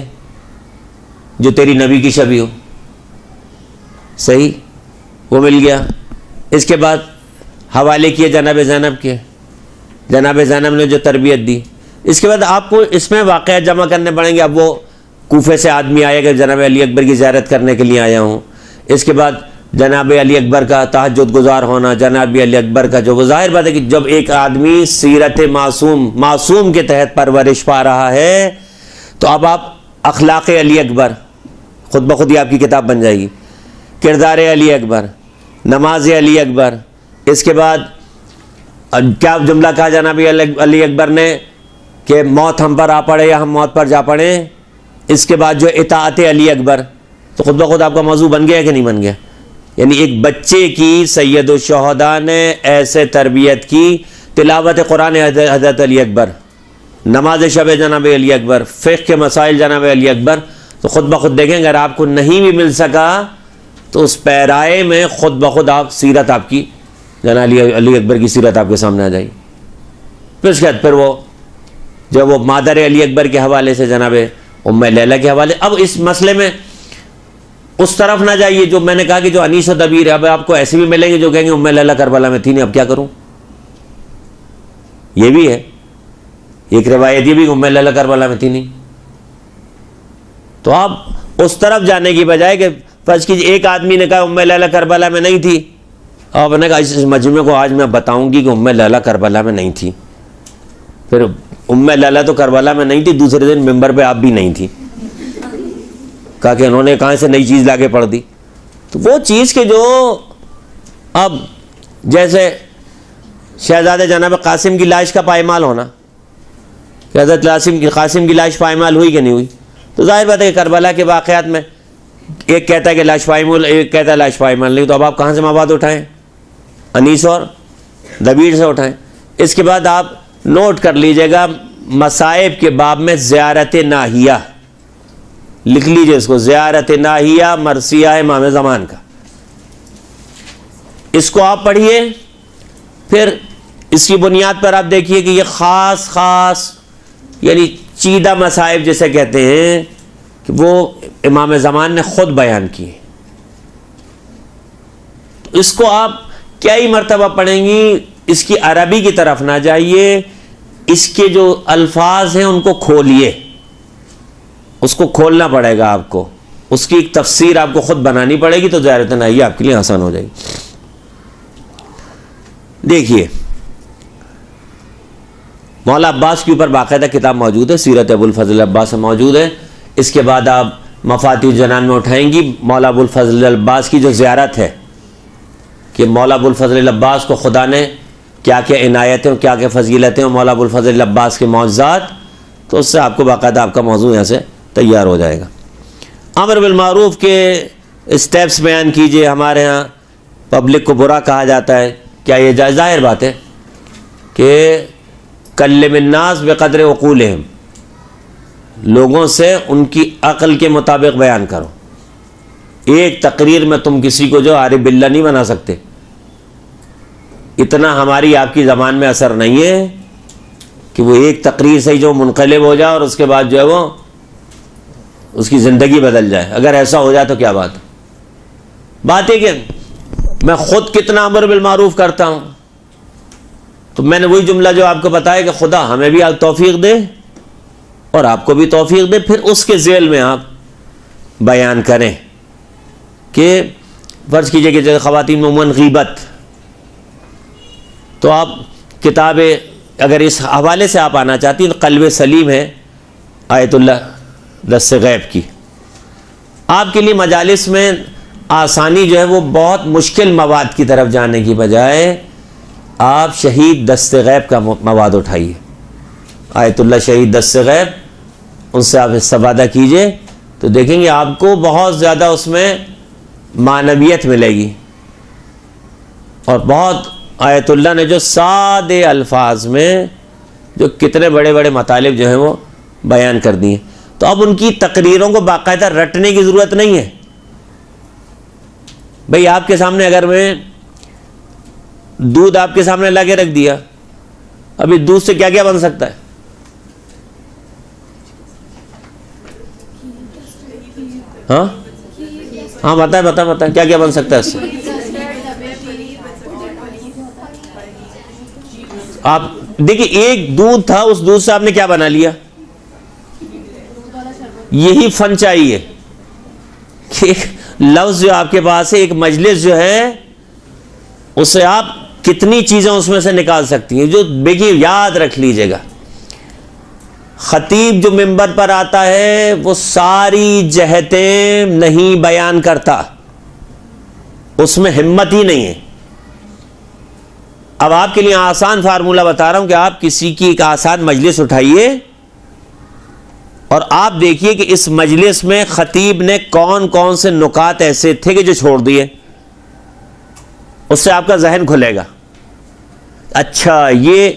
جو تیری نبی کی شبیہ ہو. صحیح، وہ مل گیا. اس کے بعد حوالے کیے جناب زینب کے، جناب زینب نے جو تربیت دی. اس کے بعد آپ کو اس میں واقعات جمع کرنے پڑیں گے. اب وہ کوفے سے آدمی آیا کہ جناب علی اکبر کی زیارت کرنے کے لیے آیا ہوں. اس کے بعد جناب علی اکبر کا تہجد گزار ہونا، جناب علی اکبر کا جو وہ ظاہر بات ہے کہ جب ایک آدمی سیرت معصوم کے تحت پرورش پا رہا ہے تو اب آپ اخلاق علی اکبر خود بخود ہی آپ کی کتاب بن جائے گی. کردار علی اکبر، نماز علی اکبر. اس کے بعد کیا جملہ کہا جناب علی اکبر نے کہ موت ہم پر آ پڑے یا ہم موت پر جا پڑیں. اس کے بعد جو اطاعت علی اکبر، تو خود بخود آپ کا موضوع بن گیا کہ نہیں بن گیا؟ یعنی ایک بچے کی سید الشہداء نے ایسے تربیت کی. تلاوت قرآن حضرت علی اکبر، نماز شب جناب علی اکبر، فقہ کے مسائل جناب علی اکبر. تو خود بخود دیکھیں اگر آپ کو نہیں بھی مل سکا تو اس پیرائے میں خود بخود آپ سیرت آپ کی جناب علی اکبر کی سیرت آپ کے سامنے آ جائے گی. پھر اس کے بعد پھر وہ جب وہ مادر علی اکبر کے حوالے سے جناب ام لیلہ کے حوالے. اب اس مسئلے میں اس طرف نہ جائیے جو میں نے کہا کہ جو انیس و دبیر ہے. اب آپ کو ایسے بھی ملیں گے جو کہیں گے ام لیلہ کربلا میں تھی نہیں، اب کیا کروں. یہ بھی ہے ایک روایت، یہ بھی ام لیلہ کربلا میں تھی نہیں. تو آپ اس طرف جانے کی بجائے کہ فرض کیجیے ایک آدمی نے کہا ام لیلہ کربلا میں نہیں تھی، آپ نے کہا اس مجمع کو آج میں بتاؤں گی کہ ام لیلہ کربلا میں نہیں تھی. پھر ام لیلہ تو کربلا میں نہیں تھی، دوسرے دن ممبر پہ آپ بھی نہیں تھی. کہا کہ انہوں نے کہاں سے نئی چیز لا کے پڑھ دی. تو وہ چیز کہ جو اب جیسے شہزادہ جناب قاسم کی لاش کا پائمال ہونا، کہ حضرت قاسم کی لاش پائمال ہوئی کہ نہیں ہوئی، تو ظاہر بات ہے کہ کربلا کے واقعات میں ایک کہتا ہے کہ لاش پائمال، ایک کہتا ہے لاش پائمال نہیں. تو اب آپ کہاں سے مواد اٹھائیں؟ انیس اور دبیر سے اٹھائیں. اس کے بعد آپ نوٹ کر لیجئے گا مصائب کے باب میں زیارت ناہیہ لکھ لیجئے اس کو، زیارت ناہیہ مرثیہ امام زمان کا. اس کو آپ پڑھیے. پھر اس کی بنیاد پر آپ دیکھیے کہ یہ خاص یعنی چیدہ مصائب جسے کہتے ہیں کہ وہ امام زمان نے خود بیان کیے. تو اس کو آپ کئی مرتبہ پڑھیں گی. اس کی عربی کی طرف نہ جائیے، اس کے جو الفاظ ہیں ان کو کھولیے. اس کو کھولنا پڑے گا آپ کو، اس کی ایک تفسیر آپ کو خود بنانی پڑے گی. تو زیارت ناہیہ آپ کے لیے آسان ہو جائے گی. دیکھیے مولا عباس کے اوپر باقاعدہ کتاب موجود ہے، سیرت ابو الفضل عباس موجود ہے. اس کے بعد آپ مفاتیح الجنان میں اٹھائیں گی مولا ابو الفضل عباس کی جو زیارت ہے کہ مولا ابو الفضل عباس کو خدا نے کیا کیا عنایتیں اور کیا کیا فضیلتیں اور مولا ابو الفضل عباس کے معجزات. تو اس سے آپ کو باقاعدہ آپ کا موضوع یہاں سے تیار ہو جائے گا. امر بالمعروف کے اسٹیپس بیان کیجئے. ہمارے ہاں پبلک کو برا کہا جاتا ہے، کیا یہ ظاہر بات ہے کہ کلم الناس بقدر عقولہم، لوگوں سے ان کی عقل کے مطابق بیان کرو. ایک تقریر میں تم کسی کو جو عارف باللہ نہیں بنا سکتے. اتنا ہماری آپ کی زبان میں اثر نہیں ہے کہ وہ ایک تقریر سے جو منقلب ہو جائے اور اس کے بعد جو ہے وہ اس کی زندگی بدل جائے. اگر ایسا ہو جائے تو کیا بات ہے. بات ہے کہ میں خود کتنا امر بالمعروف کرتا ہوں. تو میں نے وہی جملہ جو آپ کو بتایا کہ خدا ہمیں بھی توفیق دے اور آپ کو بھی توفیق دے، پھر اس کے ذیل میں آپ بیان کریں کہ فرض کیجئے کہ جیسے خواتین میں عموماً غیبت، تو آپ کتاب اگر اس حوالے سے آپ آنا چاہتی ہیں تو قلب سلیم ہے آیت اللہ دست غیب کی، آپ کے لیے مجالس میں آسانی جو ہے وہ بہت مشکل مواد کی طرف جانے کی بجائے آپ شہید دست غیب کا مواد اٹھائیے، آیت اللہ شہید دست غیب، ان سے آپ استفادہ کیجئے تو دیکھیں گے آپ کو بہت زیادہ اس میں معنویت ملے گی، اور بہت آیت اللہ نے جو سادے الفاظ میں جو کتنے بڑے بڑے مطالب جو ہیں وہ بیان کر دیے، تو اب ان کی تقریروں کو باقاعدہ رٹنے کی ضرورت نہیں ہے۔ بھئی آپ کے سامنے اگر میں دودھ آپ کے سامنے لا کے رکھ دیا، ابھی دودھ سے کیا کیا بن سکتا ہے؟ ہاں بتائیں کیا کیا بن سکتا ہے اس سے؟ آپ دیکھیں ایک دودھ تھا، اس دودھ سے آپ نے کیا بنا لیا؟ یہی فن چاہیے کہ ایک لفظ جو آپ کے پاس ہے، ایک مجلس جو ہے، اسے آپ کتنی چیزیں اس میں سے نکال سکتی ہیں، جو دیکھیے یاد رکھ لیجئے گا، خطیب جو منبر پر آتا ہے وہ ساری جہتیں نہیں بیان کرتا، اس میں ہمت ہی نہیں ہے۔ اب آپ کے لیے آسان فارمولہ بتا رہا ہوں کہ آپ کسی کی ایک آسان مجلس اٹھائیے اور آپ دیکھیے کہ اس مجلس میں خطیب نے کون کون سے نکات ایسے تھے کہ جو چھوڑ دیے، اس سے آپ کا ذہن کھلے گا، اچھا یہ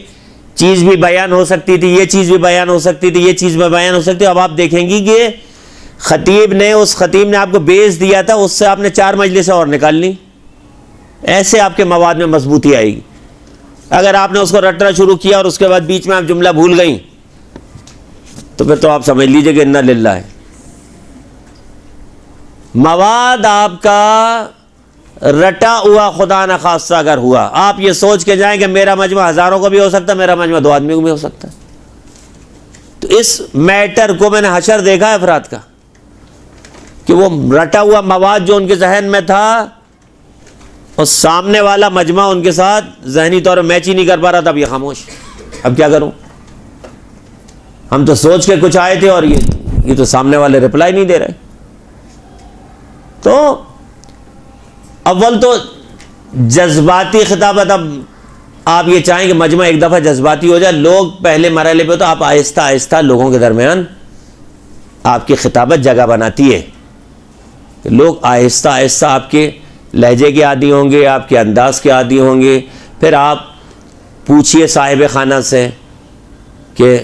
چیز بھی بیان ہو سکتی تھی، یہ چیز بھی بیان ہو سکتی تھی، یہ چیز بھی بیان ہو سکتی ہے۔ اب آپ دیکھیں گی کہ خطیب نے آپ کو بیچ دیا تھا، اس سے آپ نے 4 مجلسیں اور نکال لی، ایسے آپ کے مواد میں مضبوطی آئے گی۔ اگر آپ نے اس کو رٹنا شروع کیا اور اس کے بعد بیچ میں آپ جملہ بھول گئیں تو پھر تو آپ سمجھ لیجئے کہ انا للہ ہے۔ مواد آپ کا رٹا ہوا خدا نہ خواستہ اگر ہوا، آپ یہ سوچ کے جائیں کہ میرا مجمع ہزاروں کا بھی ہو سکتا ہے، میرا مجمع 2 آدمیوں کو بھی ہو سکتا ہے، تو اس میٹر کو میں نے حشر دیکھا ہے افراد کا کہ وہ رٹا ہوا مواد جو ان کے ذہن میں تھا اور سامنے والا مجمع ان کے ساتھ ذہنی طور پر میچ ہی نہیں کر پا رہا تھا، اب یہ خاموش، اب کیا کروں، ہم تو سوچ کے کچھ آئے تھے اور یہ تو سامنے والے رپلائی نہیں دے رہے۔ تو اول تو جذباتی خطابت، اب آپ یہ چاہیں کہ مجمع ایک دفعہ جذباتی ہو جائے، لوگ پہلے مرحلے پہ تو آپ آہستہ آہستہ لوگوں کے درمیان آپ کی خطابت جگہ بناتی ہے، لوگ آہستہ آہستہ آپ کے لہجے کے عادی ہوں گے، آپ کے انداز کے عادی ہوں گے۔ پھر آپ پوچھئے صاحب خانہ سے کہ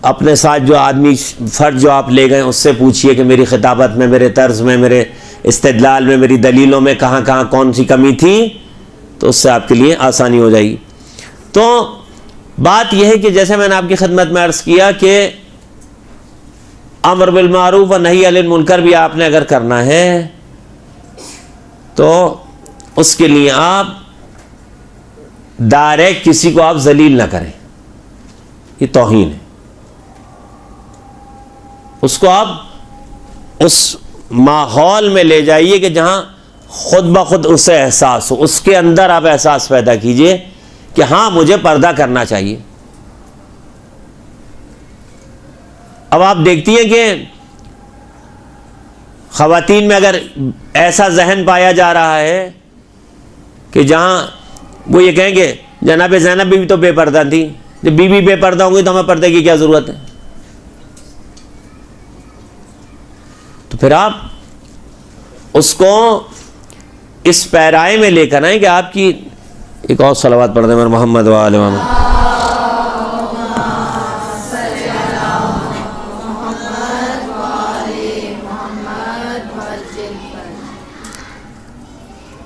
اپنے ساتھ جو آدمی فرد جو آپ لے گئے اس سے پوچھئے کہ میری خطابت میں، میرے طرز میں، میرے استدلال میں، میری دلیلوں میں کہاں کہاں کون سی کمی تھی، تو اس سے آپ کے لیے آسانی ہو جائے گی۔ تو بات یہ ہے کہ جیسے میں نے آپ کی خدمت میں عرض کیا کہ امر بالمعروف و نہی عن المنکر بھی آپ نے اگر کرنا ہے تو اس کے لیے آپ ڈائریکٹ کسی کو آپ ذلیل نہ کریں، یہ توہین ہے۔ اس کو آپ اس ماحول میں لے جائیے کہ جہاں خود بخود اسے احساس ہو، اس کے اندر آپ احساس پیدا کیجئے کہ ہاں مجھے پردہ کرنا چاہیے۔ اب آپ دیکھتی ہیں کہ خواتین میں اگر ایسا ذہن پایا جا رہا ہے کہ جہاں وہ یہ کہیں گے جناب زینب بھی تو بے پردہ تھی، جب بیوی بے پردہ ہوں گی تو ہمیں پردے کی کیا ضرورت ہے، تو پھر آپ اس کو اس پیرائے میں لے کر آئیں کہ آپ کی ایک اور صلوات پڑھ دیں میرے محمد و آل محمد۔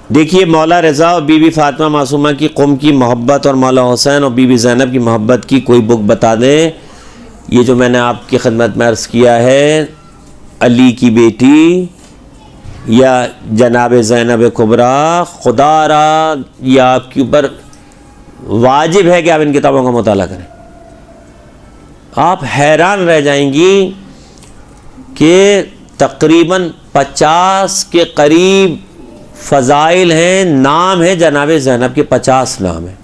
دیکھیے مولا رضا اور بی بی فاطمہ معصومہ کی قم کی محبت اور مولا حسین اور بی بی زینب کی محبت کی کوئی بک بتا دیں۔ یہ جو میں نے آپ کی خدمت میں عرض کیا ہے، علی کی بیٹی یا جناب زینب کبریٰ، خدا را یہ آپ کے اوپر واجب ہے کہ آپ ان کتابوں کا مطالعہ کریں. آپ حیران رہ جائیں گی کہ تقریباً 50 کے قریب فضائل ہیں، نام ہے جناب زینب کے، 50 نام ہیں،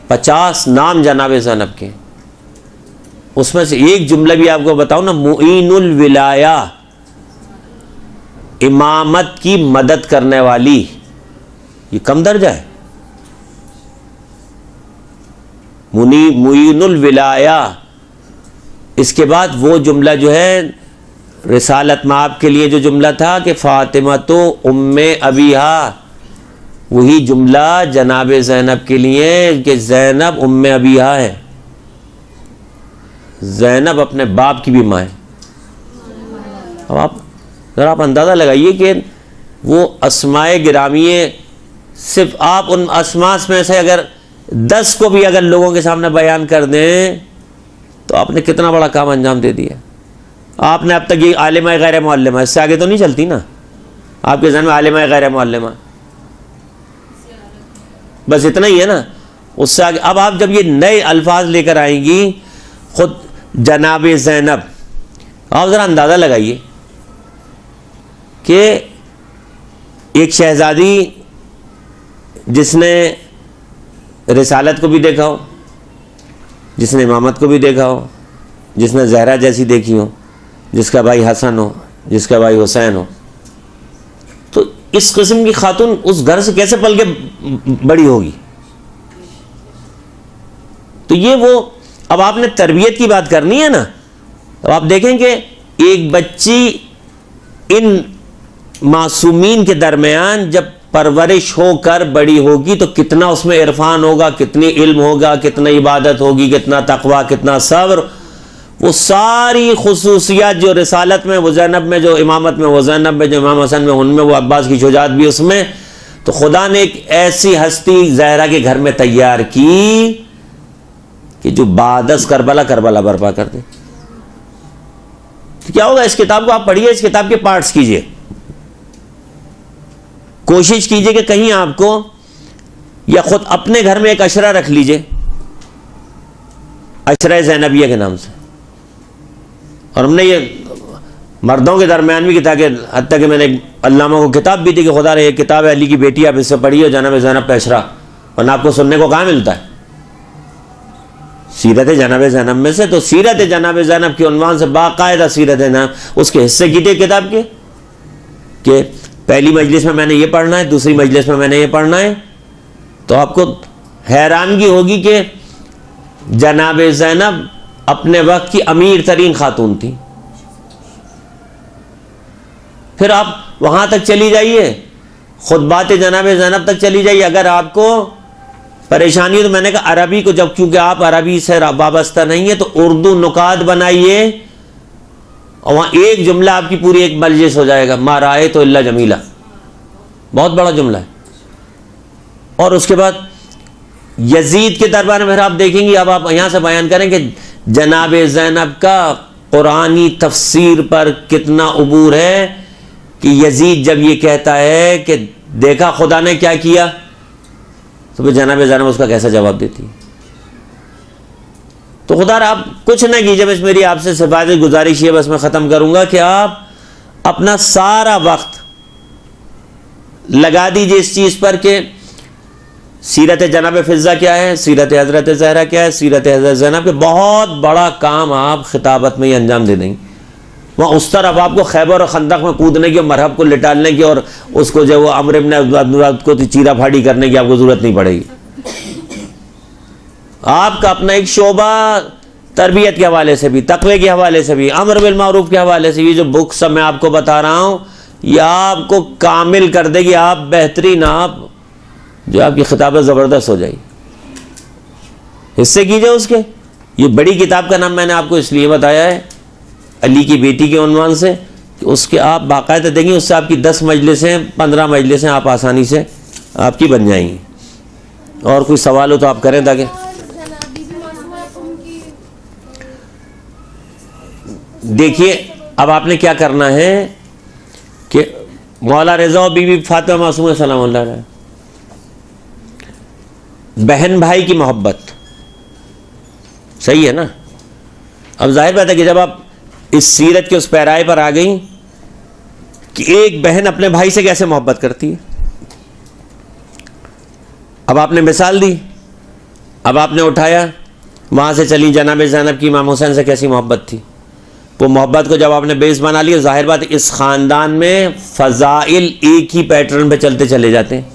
50 نام جناب زینب کے. اس میں سے ایک جملہ بھی آپ کو بتاؤں نا، معین الولایہ، امامت کی مدد کرنے والی، یہ کم درجہ ہے. معین الولایہ. اس کے بعد وہ جملہ جو ہے رسالت میں آپ کے لیے جو جملہ تھا کہ فاطمہ تو ام ابیہا، وہی جملہ جناب زینب کے لیے کہ زینب ام ابیہا ہے، زینب اپنے باپ کی بھی ماں ہے. اب آپ ذرا آپ اندازہ لگائیے کہ وہ اسماء گرامیے، صرف آپ ان اسماء میں سے اگر 10 کو بھی اگر لوگوں کے سامنے بیان کر دیں تو آپ نے کتنا بڑا کام انجام دے دیا. آپ نے اب تک یہ عالمہ غیر معلمہ، اس سے آگے تو نہیں چلتی نا آپ کے ذہن میں عالمہ غیر معلمہ، بس اتنا ہی ہے نا. اس سے آگے اب آپ جب یہ نئے الفاظ لے کر آئیں گی، خود جناب زینب، آپ ذرا اندازہ لگائیے کہ ایک شہزادی جس نے رسالت کو بھی دیکھا ہو، جس نے امامت کو بھی دیکھا ہو، جس نے زہرا جیسی دیکھی ہو، جس کا بھائی حسن ہو، جس کا بھائی حسین ہو، تو اس قسم کی خاتون اس گھر سے کیسے پل کے بڑی ہوگی؟ تو یہ وہ اب آپ نے تربیت کی بات کرنی ہے نا. اب آپ دیکھیں کہ ایک بچی ان معصومین کے درمیان جب پرورش ہو کر بڑی ہوگی تو کتنا اس میں عرفان ہوگا، کتنی علم ہوگا، کتنا عبادت ہوگی، کتنا تقوی، کتنا صبر. وہ ساری خصوصیات جو رسالت میں وہ زینب میں، جو امامت میں وہ زینب میں، جو امام حسن میں ان میں، وہ عباس کی شجاعت بھی اس میں. تو خدا نے ایک ایسی ہستی زہرا کے گھر میں تیار کی کہ جو بعد از کربلا کربلا برپا کر دے. تو کیا ہوگا؟ اس کتاب کو آپ پڑھیے، اس کتاب کے پارٹس کیجئے، کوشش کیجئے کہ کہیں آپ کو یا خود اپنے گھر میں ایک عشرہ رکھ لیجئے، عشرہ زینبیہ کے نام سے. اور ہم نے یہ مردوں کے درمیان بھی کتاب کہ حتیٰ کہ میں نے علامہ کو کتاب بھی دی کہ خدا نے یہ کتاب ہے علی کی بیٹی، آپ اس سے پڑھیے جناب زینب پہ عشرہ، ورنہ آپ کو سننے کو کہاں ملتا ہے. سیرت جناب زینب میں سے تو سیرت جناب زینب کے عنوان سے باقاعدہ سیرت جناب اس کے حصے کیجیے کتاب کے کہ پہلی مجلس میں میں نے یہ پڑھنا ہے، دوسری مجلس میں میں نے یہ پڑھنا ہے. تو آپ کو حیرانگی ہوگی کہ جناب زینب اپنے وقت کی امیر ترین خاتون تھی. پھر آپ وہاں تک چلی جائیے، خطبات جناب زینب تک چلی جائیے. اگر آپ کو پریشانی ہے تو میں نے کہا عربی کو، جب کیونکہ آپ عربی سے وابستہ نہیں ہے تو اردو نکات بنائیے، اور وہاں ایک جملہ آپ کی پوری ایک مجلس ہو جائے گا، ما رأیت الا جمیلہ، بہت بڑا جملہ ہے. اور اس کے بعد یزید کے دربار میں پھر آپ دیکھیں گے، اب آپ یہاں سے بیان کریں کہ جناب زینب کا قرآنی تفسیر پر کتنا عبور ہے کہ یزید جب یہ کہتا ہے کہ دیکھا خدا نے کیا کیا، تو پھر جناب زینب اس کا کیسا جواب دیتی ہے. تو خدا آپ کچھ نہ کیجیے، بس میری آپ سے سفارش گزارش ہے، بس میں ختم کروں گا کہ آپ اپنا سارا وقت لگا دیجیے اس چیز پر کہ سیرت جناب فضہ کیا ہے، سیرت حضرت زہرا کیا ہے، سیرت حضرت زینب کے بہت بڑا کام آپ خطابت میں ہی انجام دے دیں گے. وہاں اس طرف آپ کو خیبر اور خندق میں کودنے کی اور مرحب کو لٹالنے کی اور اس کو جو وہ عمرو بن عبد کو چیرا پھاڑی کرنے کی آپ کو ضرورت نہیں پڑے گی. آپ کا اپنا ایک شعبہ تربیت کے حوالے سے بھی، تقوی کے حوالے سے بھی، امر بالمعروف کے حوالے سے بھی، جو بک سب میں آپ کو بتا رہا ہوں یہ آپ کو کامل کر دے گی. آپ بہترین، آپ جو آپ کی خطابت زبردست ہو جائے گی. حصے کیجئے اس کے. یہ بڑی کتاب کا نام میں نے آپ کو اس لیے بتایا ہے علی کی بیٹی کے عنوان سے کہ اس کے آپ باقاعدہ دیکھیں، اس سے آپ کی 10 مجلسیں 15 مجلسیں آپ آسانی سے آپ کی بن جائیں گی. اور کوئی سوال ہو تو آپ کریں تاکہ دیکھیے. اب آپ نے کیا کرنا ہے کہ مولا رضا و بی بی فاطمہ معصومہ سلام اللہ علیہ بہن بھائی کی محبت، صحیح ہے نا؟ اب ظاہر بات ہے کہ جب آپ اس سیرت کے اس پیرائے پر آ گئیں کہ ایک بہن اپنے بھائی سے کیسے محبت کرتی ہے، اب آپ نے مثال دی، اب آپ نے اٹھایا، وہاں سے چلی جناب زینب کی امام حسین سے کیسی محبت تھی، وہ محبت کو جب آپ نے بیس بنا لیا، ظاہر بات ہے اس خاندان میں فضائل ایک ہی پیٹرن پہ چلتے چلے جاتے ہیں۔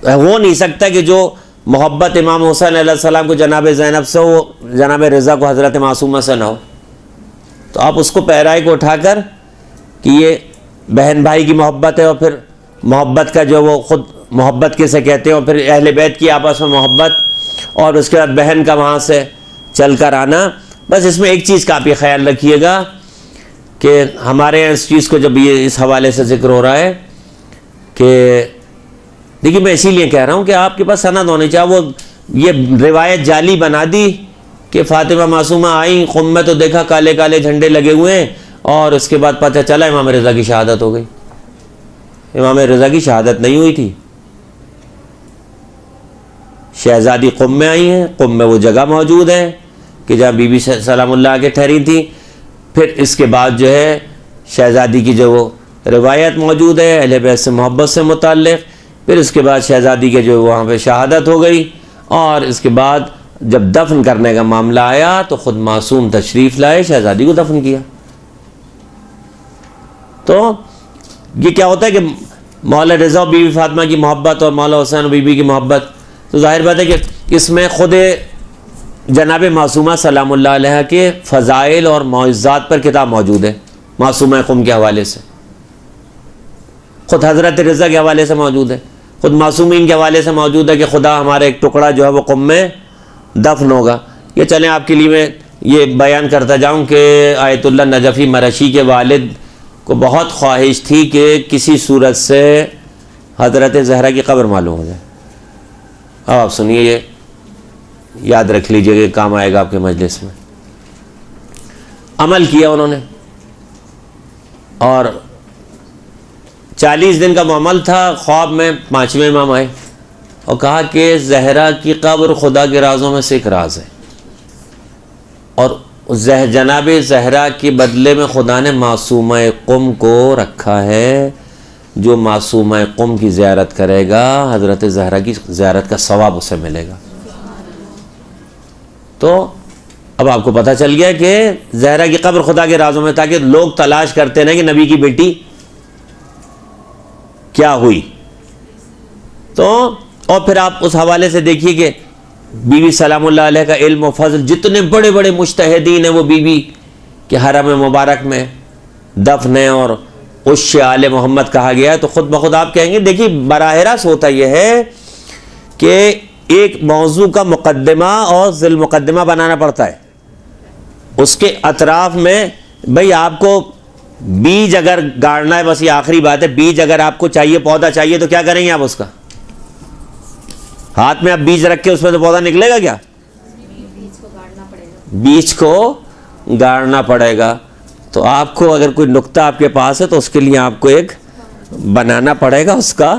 ہو نہیں سکتا کہ جو محبت امام حسین علیہ السلام کو جناب زینب سے ہو، جناب رضا کو حضرت معصومہ سے نہ ہو۔ تو آپ اس کو پیرائے کو اٹھا کر کہ یہ بہن بھائی کی محبت ہے، اور پھر محبت کا جو وہ خود محبت کسے کہتے ہیں، اور پھر اہل بیت کی آپس میں محبت، اور اس کے بعد بہن کا وہاں سے چل کر آنا۔ بس اس میں ایک چیز کا آپ یہ خیال رکھیے گا کہ ہمارے یہاں اس چیز کو جب یہ اس حوالے سے ذکر ہو رہا ہے کہ دیکھیے، میں اسی لیے کہہ رہا ہوں کہ آپ کے پاس سند ہونی چاہیے۔ وہ یہ روایت جعلی بنا دی کہ فاطمہ معصومہ آئیں، قم میں تو دیکھا کالے کالے جھنڈے لگے ہوئے ہیں، اور اس کے بعد پتہ چلا امام رضا کی شہادت ہو گئی۔ امام رضا کی شہادت نہیں ہوئی تھی، شہزادی قم میں آئی ہیں، قم میں وہ جگہ موجود ہے کہ جہاں بی بی سلام اللہ کے ٹھہری تھی۔ پھر اس کے بعد جو ہے شہزادی کی جو وہ روایت موجود ہے اہل بیت سے محبت سے متعلق، پھر اس کے بعد شہزادی کے جو وہاں پہ شہادت ہو گئی، اور اس کے بعد جب دفن کرنے کا معاملہ آیا تو خود معصوم تشریف لائے، شہزادی کو دفن کیا۔ تو یہ کیا ہوتا ہے کہ مولا رضا و بی بی فاطمہ کی محبت اور مولا حسین و بی بی کی محبت، تو ظاہر بات ہے کہ اس میں خود جناب معصومہ سلام اللہ علیہ کے فضائل اور معجزات پر کتاب موجود ہے، معصومہ قم کے حوالے سے، خود حضرت رضا کے حوالے سے موجود ہے، خود معصومین کے حوالے سے موجود ہے کہ خدا ہمارا ایک ٹکڑا جو ہے وہ قم میں دفن ہوگا۔ یہ چلیں آپ کے لیے میں یہ بیان کرتا جاؤں کہ آیت اللہ نجفی مرشی کے والد کو بہت خواہش تھی کہ کسی صورت سے حضرت زہرا کی قبر معلوم ہو جائے۔ اب آپ سنیے، یہ یاد رکھ لیجئے کہ کام آئے گا آپ کے مجلس میں۔ عمل کیا انہوں نے، اور 40 دن کا معمل تھا، خواب میں 5ویں امام آئے اور کہا کہ زہرا کی قبر خدا کے رازوں میں سے ایک راز ہے، اور جناب زہرا کے بدلے میں خدا نے معصومہ قم کو رکھا ہے، جو معصومہ قم کی زیارت کرے گا حضرت زہرا کی زیارت کا ثواب اسے ملے گا۔ تو اب آپ کو پتہ چل گیا کہ زہرا کی قبر خدا کے رازوں میں، تاکہ لوگ تلاش کرتے رہیں کہ نبی کی بیٹی کیا ہوئی۔ تو اور پھر آپ اس حوالے سے دیکھیے کہ بی بی سلام اللہ علیہ کا علم و فضل، جتنے بڑے بڑے مجتہدین ہیں وہ بی بی کے حرم مبارک میں دفن ہیں، اور عش آل محمد کہا گیا ہے۔ تو خود بخود آپ کہیں گے، دیکھیے براہ راست ہوتا یہ ہے کہ ایک موضوع کا مقدمہ اور ذیل مقدمہ بنانا پڑتا ہے، اس کے اطراف میں بھئی آپ کو بیج اگر گاڑنا ہے، بس یہ آخری بات ہے، بیج اگر آپ کو چاہیے، پودا چاہیے، تو کیا کریں گے آپ؟ اس کا ہاتھ میں آپ بیج رکھ کے اس میں تو پودا نکلے گا کیا؟ بیج کو گاڑنا پڑے گا۔ تو آپ کو اگر کوئی نقطہ آپ کے پاس ہے تو اس کے لیے آپ کو ایک بنانا پڑے گا اس کا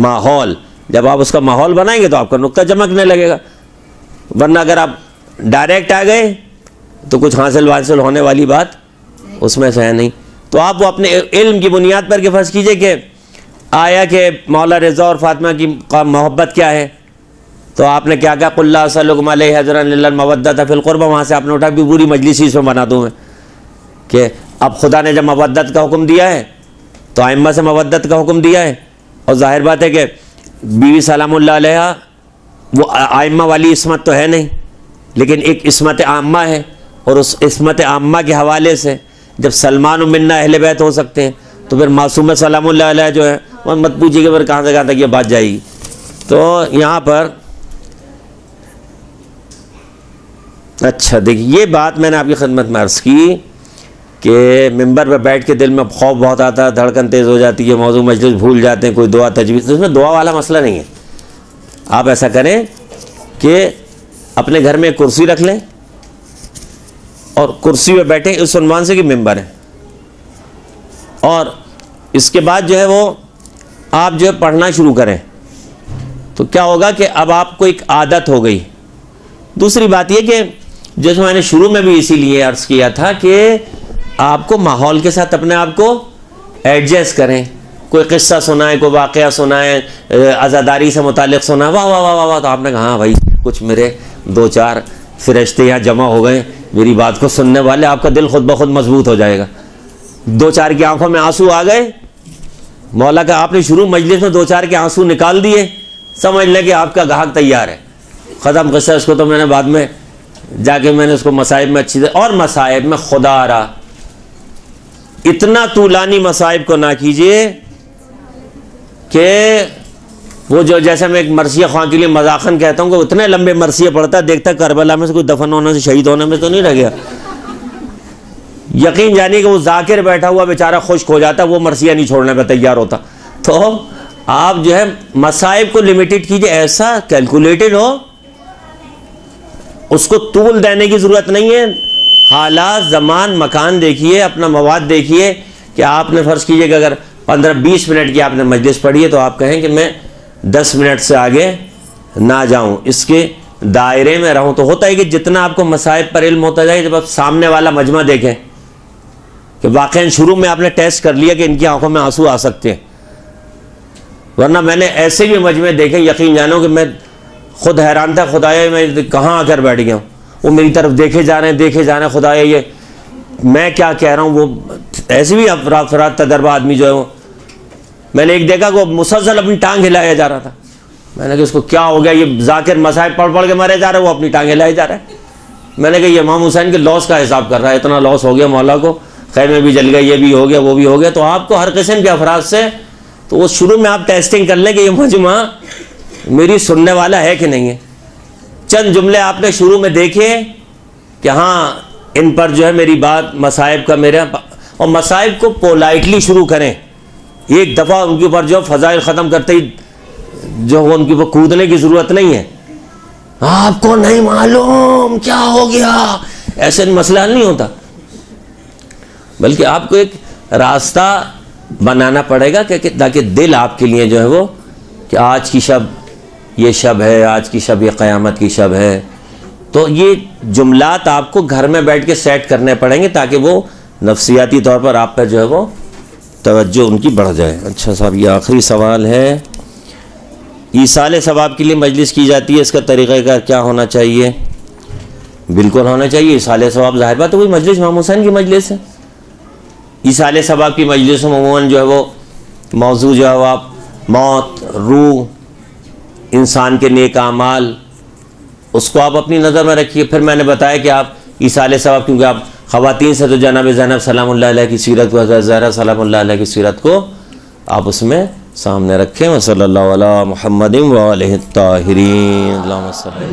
ماحول۔ جب آپ اس کا ماحول بنائیں گے تو آپ کا نقطہ چمکنے لگے گا، ورنہ اگر آپ ڈائریکٹ آ گئے تو کچھ حاصل ہونے والی بات اس میں سے ہے نہیں۔ تو آپ وہ اپنے علم کی بنیاد پر کہ فرض کیجئے کہ آیا کہ مولا رضا اور فاطمہ کی محبت کیا ہے، تو آپ نے کیا کہا، قُلْ لَا أَسْأَلُكُمْ عَلَيْهِ أَجْرًا إِلَّا الْمَوَدَّةَ فِي الْقُرْبَى، وہاں سے آپ نے اٹھا بھی پوری مجلس ہی اس میں بنا دوں میں کہ اب خدا نے جب مودت کا حکم دیا ہے تو ائمہ سے مودت کا حکم دیا ہے، اور ظاہر بات ہے کہ بی بی سلام اللہ علیہ وہ ائمہ والی عصمت تو ہے نہیں، لیکن ایک عصمت عامہ ہے، اور اس عصمت عامہ کے حوالے سے جب سلمان و منا اہل بیت ہو سکتے ہیں تو پھر معصومہ سلام اللہ علیہ جو ہے وہ مت پوچھیے کہ پھر کہاں سے کہاں تک یہ بات جائے گی۔ تو یہاں پر اچھا دیکھیے، یہ بات میں نے آپ کی خدمت میں عرض کی کہ ممبر پہ بیٹھ کے دل میں خوف بہت آتا ہے، دھڑکن تیز ہو جاتی ہے، موضوع مجلس بھول جاتے ہیں، کوئی دعا تجویز، اس میں دعا والا مسئلہ نہیں ہے۔ آپ ایسا کریں کہ اپنے گھر میں ایک کرسی رکھ لیں اور کرسی پہ بیٹھیں اس عنوان سے کہ ممبر ہے، اور اس کے بعد جو ہے وہ آپ جو ہے پڑھنا شروع کریں، تو کیا ہوگا کہ اب آپ کو ایک عادت ہو گئی. دوسری بات یہ کہ جیسے میں نے شروع میں بھی اسی لیے عرض کیا تھا کہ آپ کو ماحول کے ساتھ اپنے آپ کو ایڈجسٹ کریں. کوئی قصہ سنائے, کوئی واقعہ سنائے, عزاداری سے متعلق سنائے, واہ واہ واہ واہ, تو آپ نے کہا ہاں بھائی کچھ میرے 2-4 فرشتے یہاں جمع ہو گئے میری بات کو سننے والے, آپ کا دل خود بخود مضبوط ہو جائے گا. 2-4 کی آنکھوں میں آنسو آ گئے, مولا کا آپ نے شروع مجلس میں 2-4 کے آنسو نکال دیے, سمجھ لیں کہ آپ کا گاہک تیار ہے, ختم قصہ. اس کو تو میں نے بعد میں جا کے میں نے اس کو مصائب میں اچھی اور مصائب میں خدا رہا اتنا طولانی مصائب کو نہ کیجئے کہ وہ جو جیسے میں ایک مرثیہ خواہ کے لیے مذاقاً کہتا ہوں کہ اتنے لمبے مرثیے پڑھتا ہے, دیکھتا کربلا میں سے کوئی دفن ہونے سے شہید ہونے میں تو نہیں رہ گیا. یقین جانیے کہ وہ ذاکر بیٹھا ہوا بیچارہ خشک ہو جاتا, وہ مرثیہ نہیں چھوڑنے پہ تیار ہوتا. تو آپ جو ہے مصائب کو لمیٹڈ کیجئے, ایسا کیلکولیٹڈ ہو, اس کو طول دینے کی ضرورت نہیں ہے. حالات, زمان, مکان دیکھیے, اپنا مواد دیکھیے کہ آپ نے فرض کیجئے کہ اگر 15-20 منٹ کی آپ نے مجلس پڑھی ہے تو آپ کہیں کہ میں 10 منٹ سے آگے نہ جاؤں, اس کے دائرے میں رہوں. تو ہوتا ہے کہ جتنا آپ کو مصائب پر علم ہوتا جائے, جب آپ سامنے والا مجمع دیکھیں کہ واقعاً شروع میں آپ نے ٹیسٹ کر لیا کہ ان کی آنکھوں میں آنسو آ سکتے ہیں, ورنہ میں نے ایسے بھی مجمع دیکھے, یقین جانو کہ میں خود حیران تھا, خدایا میں کہاں آ کر بیٹھ گیا ہوں, وہ میری طرف دیکھے جا رہے ہیں, خدایا یہ میں کیا کہہ رہا ہوں. وہ ایسے بھی افراد تجربہ آدمی جو ہے وہ, میں نے ایک دیکھا کہ وہ مسلسل اپنی ٹانگ ہلایا جا رہا تھا. میں نے کہا اس کو کیا ہو گیا, یہ ذاکر مصائب پڑھ کے مرے جا رہا ہے, وہ اپنی ٹانگ ہلائے جا رہا ہے. میں نے کہا یہ امام حسین کے لاس کا حساب کر رہا ہے, اتنا لاس ہو گیا مولا کو, خیمے بھی جل گئے, یہ بھی ہو گیا, وہ بھی ہو گیا. تو آپ کو ہر قسم کے افراد سے, تو وہ شروع میں آپ ٹیسٹنگ کر لیں کہ یہ مجمع میری سننے والا ہے کہ نہیں ہے. چند جملے آپ نے شروع میں دیکھے کہ ہاں ان پر جو ہے میری بات مصائب کا میرے, اور مصائب کو پولائٹلی شروع کریں. ایک دفعہ ان کے اوپر جو فضائل ختم کرتے ہی جو ان کے اوپر کودنے کی ضرورت نہیں ہے. آپ کو نہیں معلوم کیا ہو گیا, ایسے مسئلہ حل نہیں ہوتا, بلکہ آپ کو ایک راستہ بنانا پڑے گا کہ تاکہ دل آپ کے لیے جو ہے وہ کہ آج کی شب یہ شب ہے, آج کی شب یہ قیامت کی شب ہے. تو یہ جملات آپ کو گھر میں بیٹھ کے سیٹ کرنے پڑیں گے تاکہ وہ نفسیاتی طور پر آپ پہ جو ہے وہ توجہ ان کی بڑھ جائے. اچھا صاحب, یہ آخری سوال ہے, ایصال ثواب کے لیے مجلس کی جاتی ہے, اس کا طریقہ کار کیا ہونا چاہیے؟ بالکل ہونا چاہیے. ایصال ثواب ظاہر بات ہے کوئی مجلس امام حسین کی مجلس ہے. ایصال ثواب کی مجلس میں عموماً جو ہے وہ موضوع جو ہے وہ آپ موت, روح, انسان کے نیک اعمال, اس کو آپ اپنی نظر میں رکھیے. پھر میں نے بتایا کہ آپ ایصال ثواب, کیونکہ آپ خواتین سے تو جناب زینب سلام اللہ علیہ کی سیرت کو, حضرت زہرا سلام اللہ علیہ کی سیرت کو آپ اس میں سامنے رکھیں. وصلی اللہ علی محمد وآلہ الطاہرین. اللہم صلی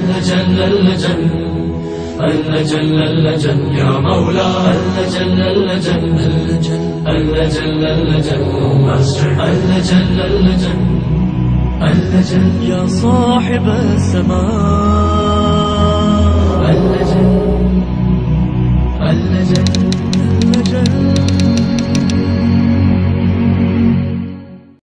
يا صاحب السماء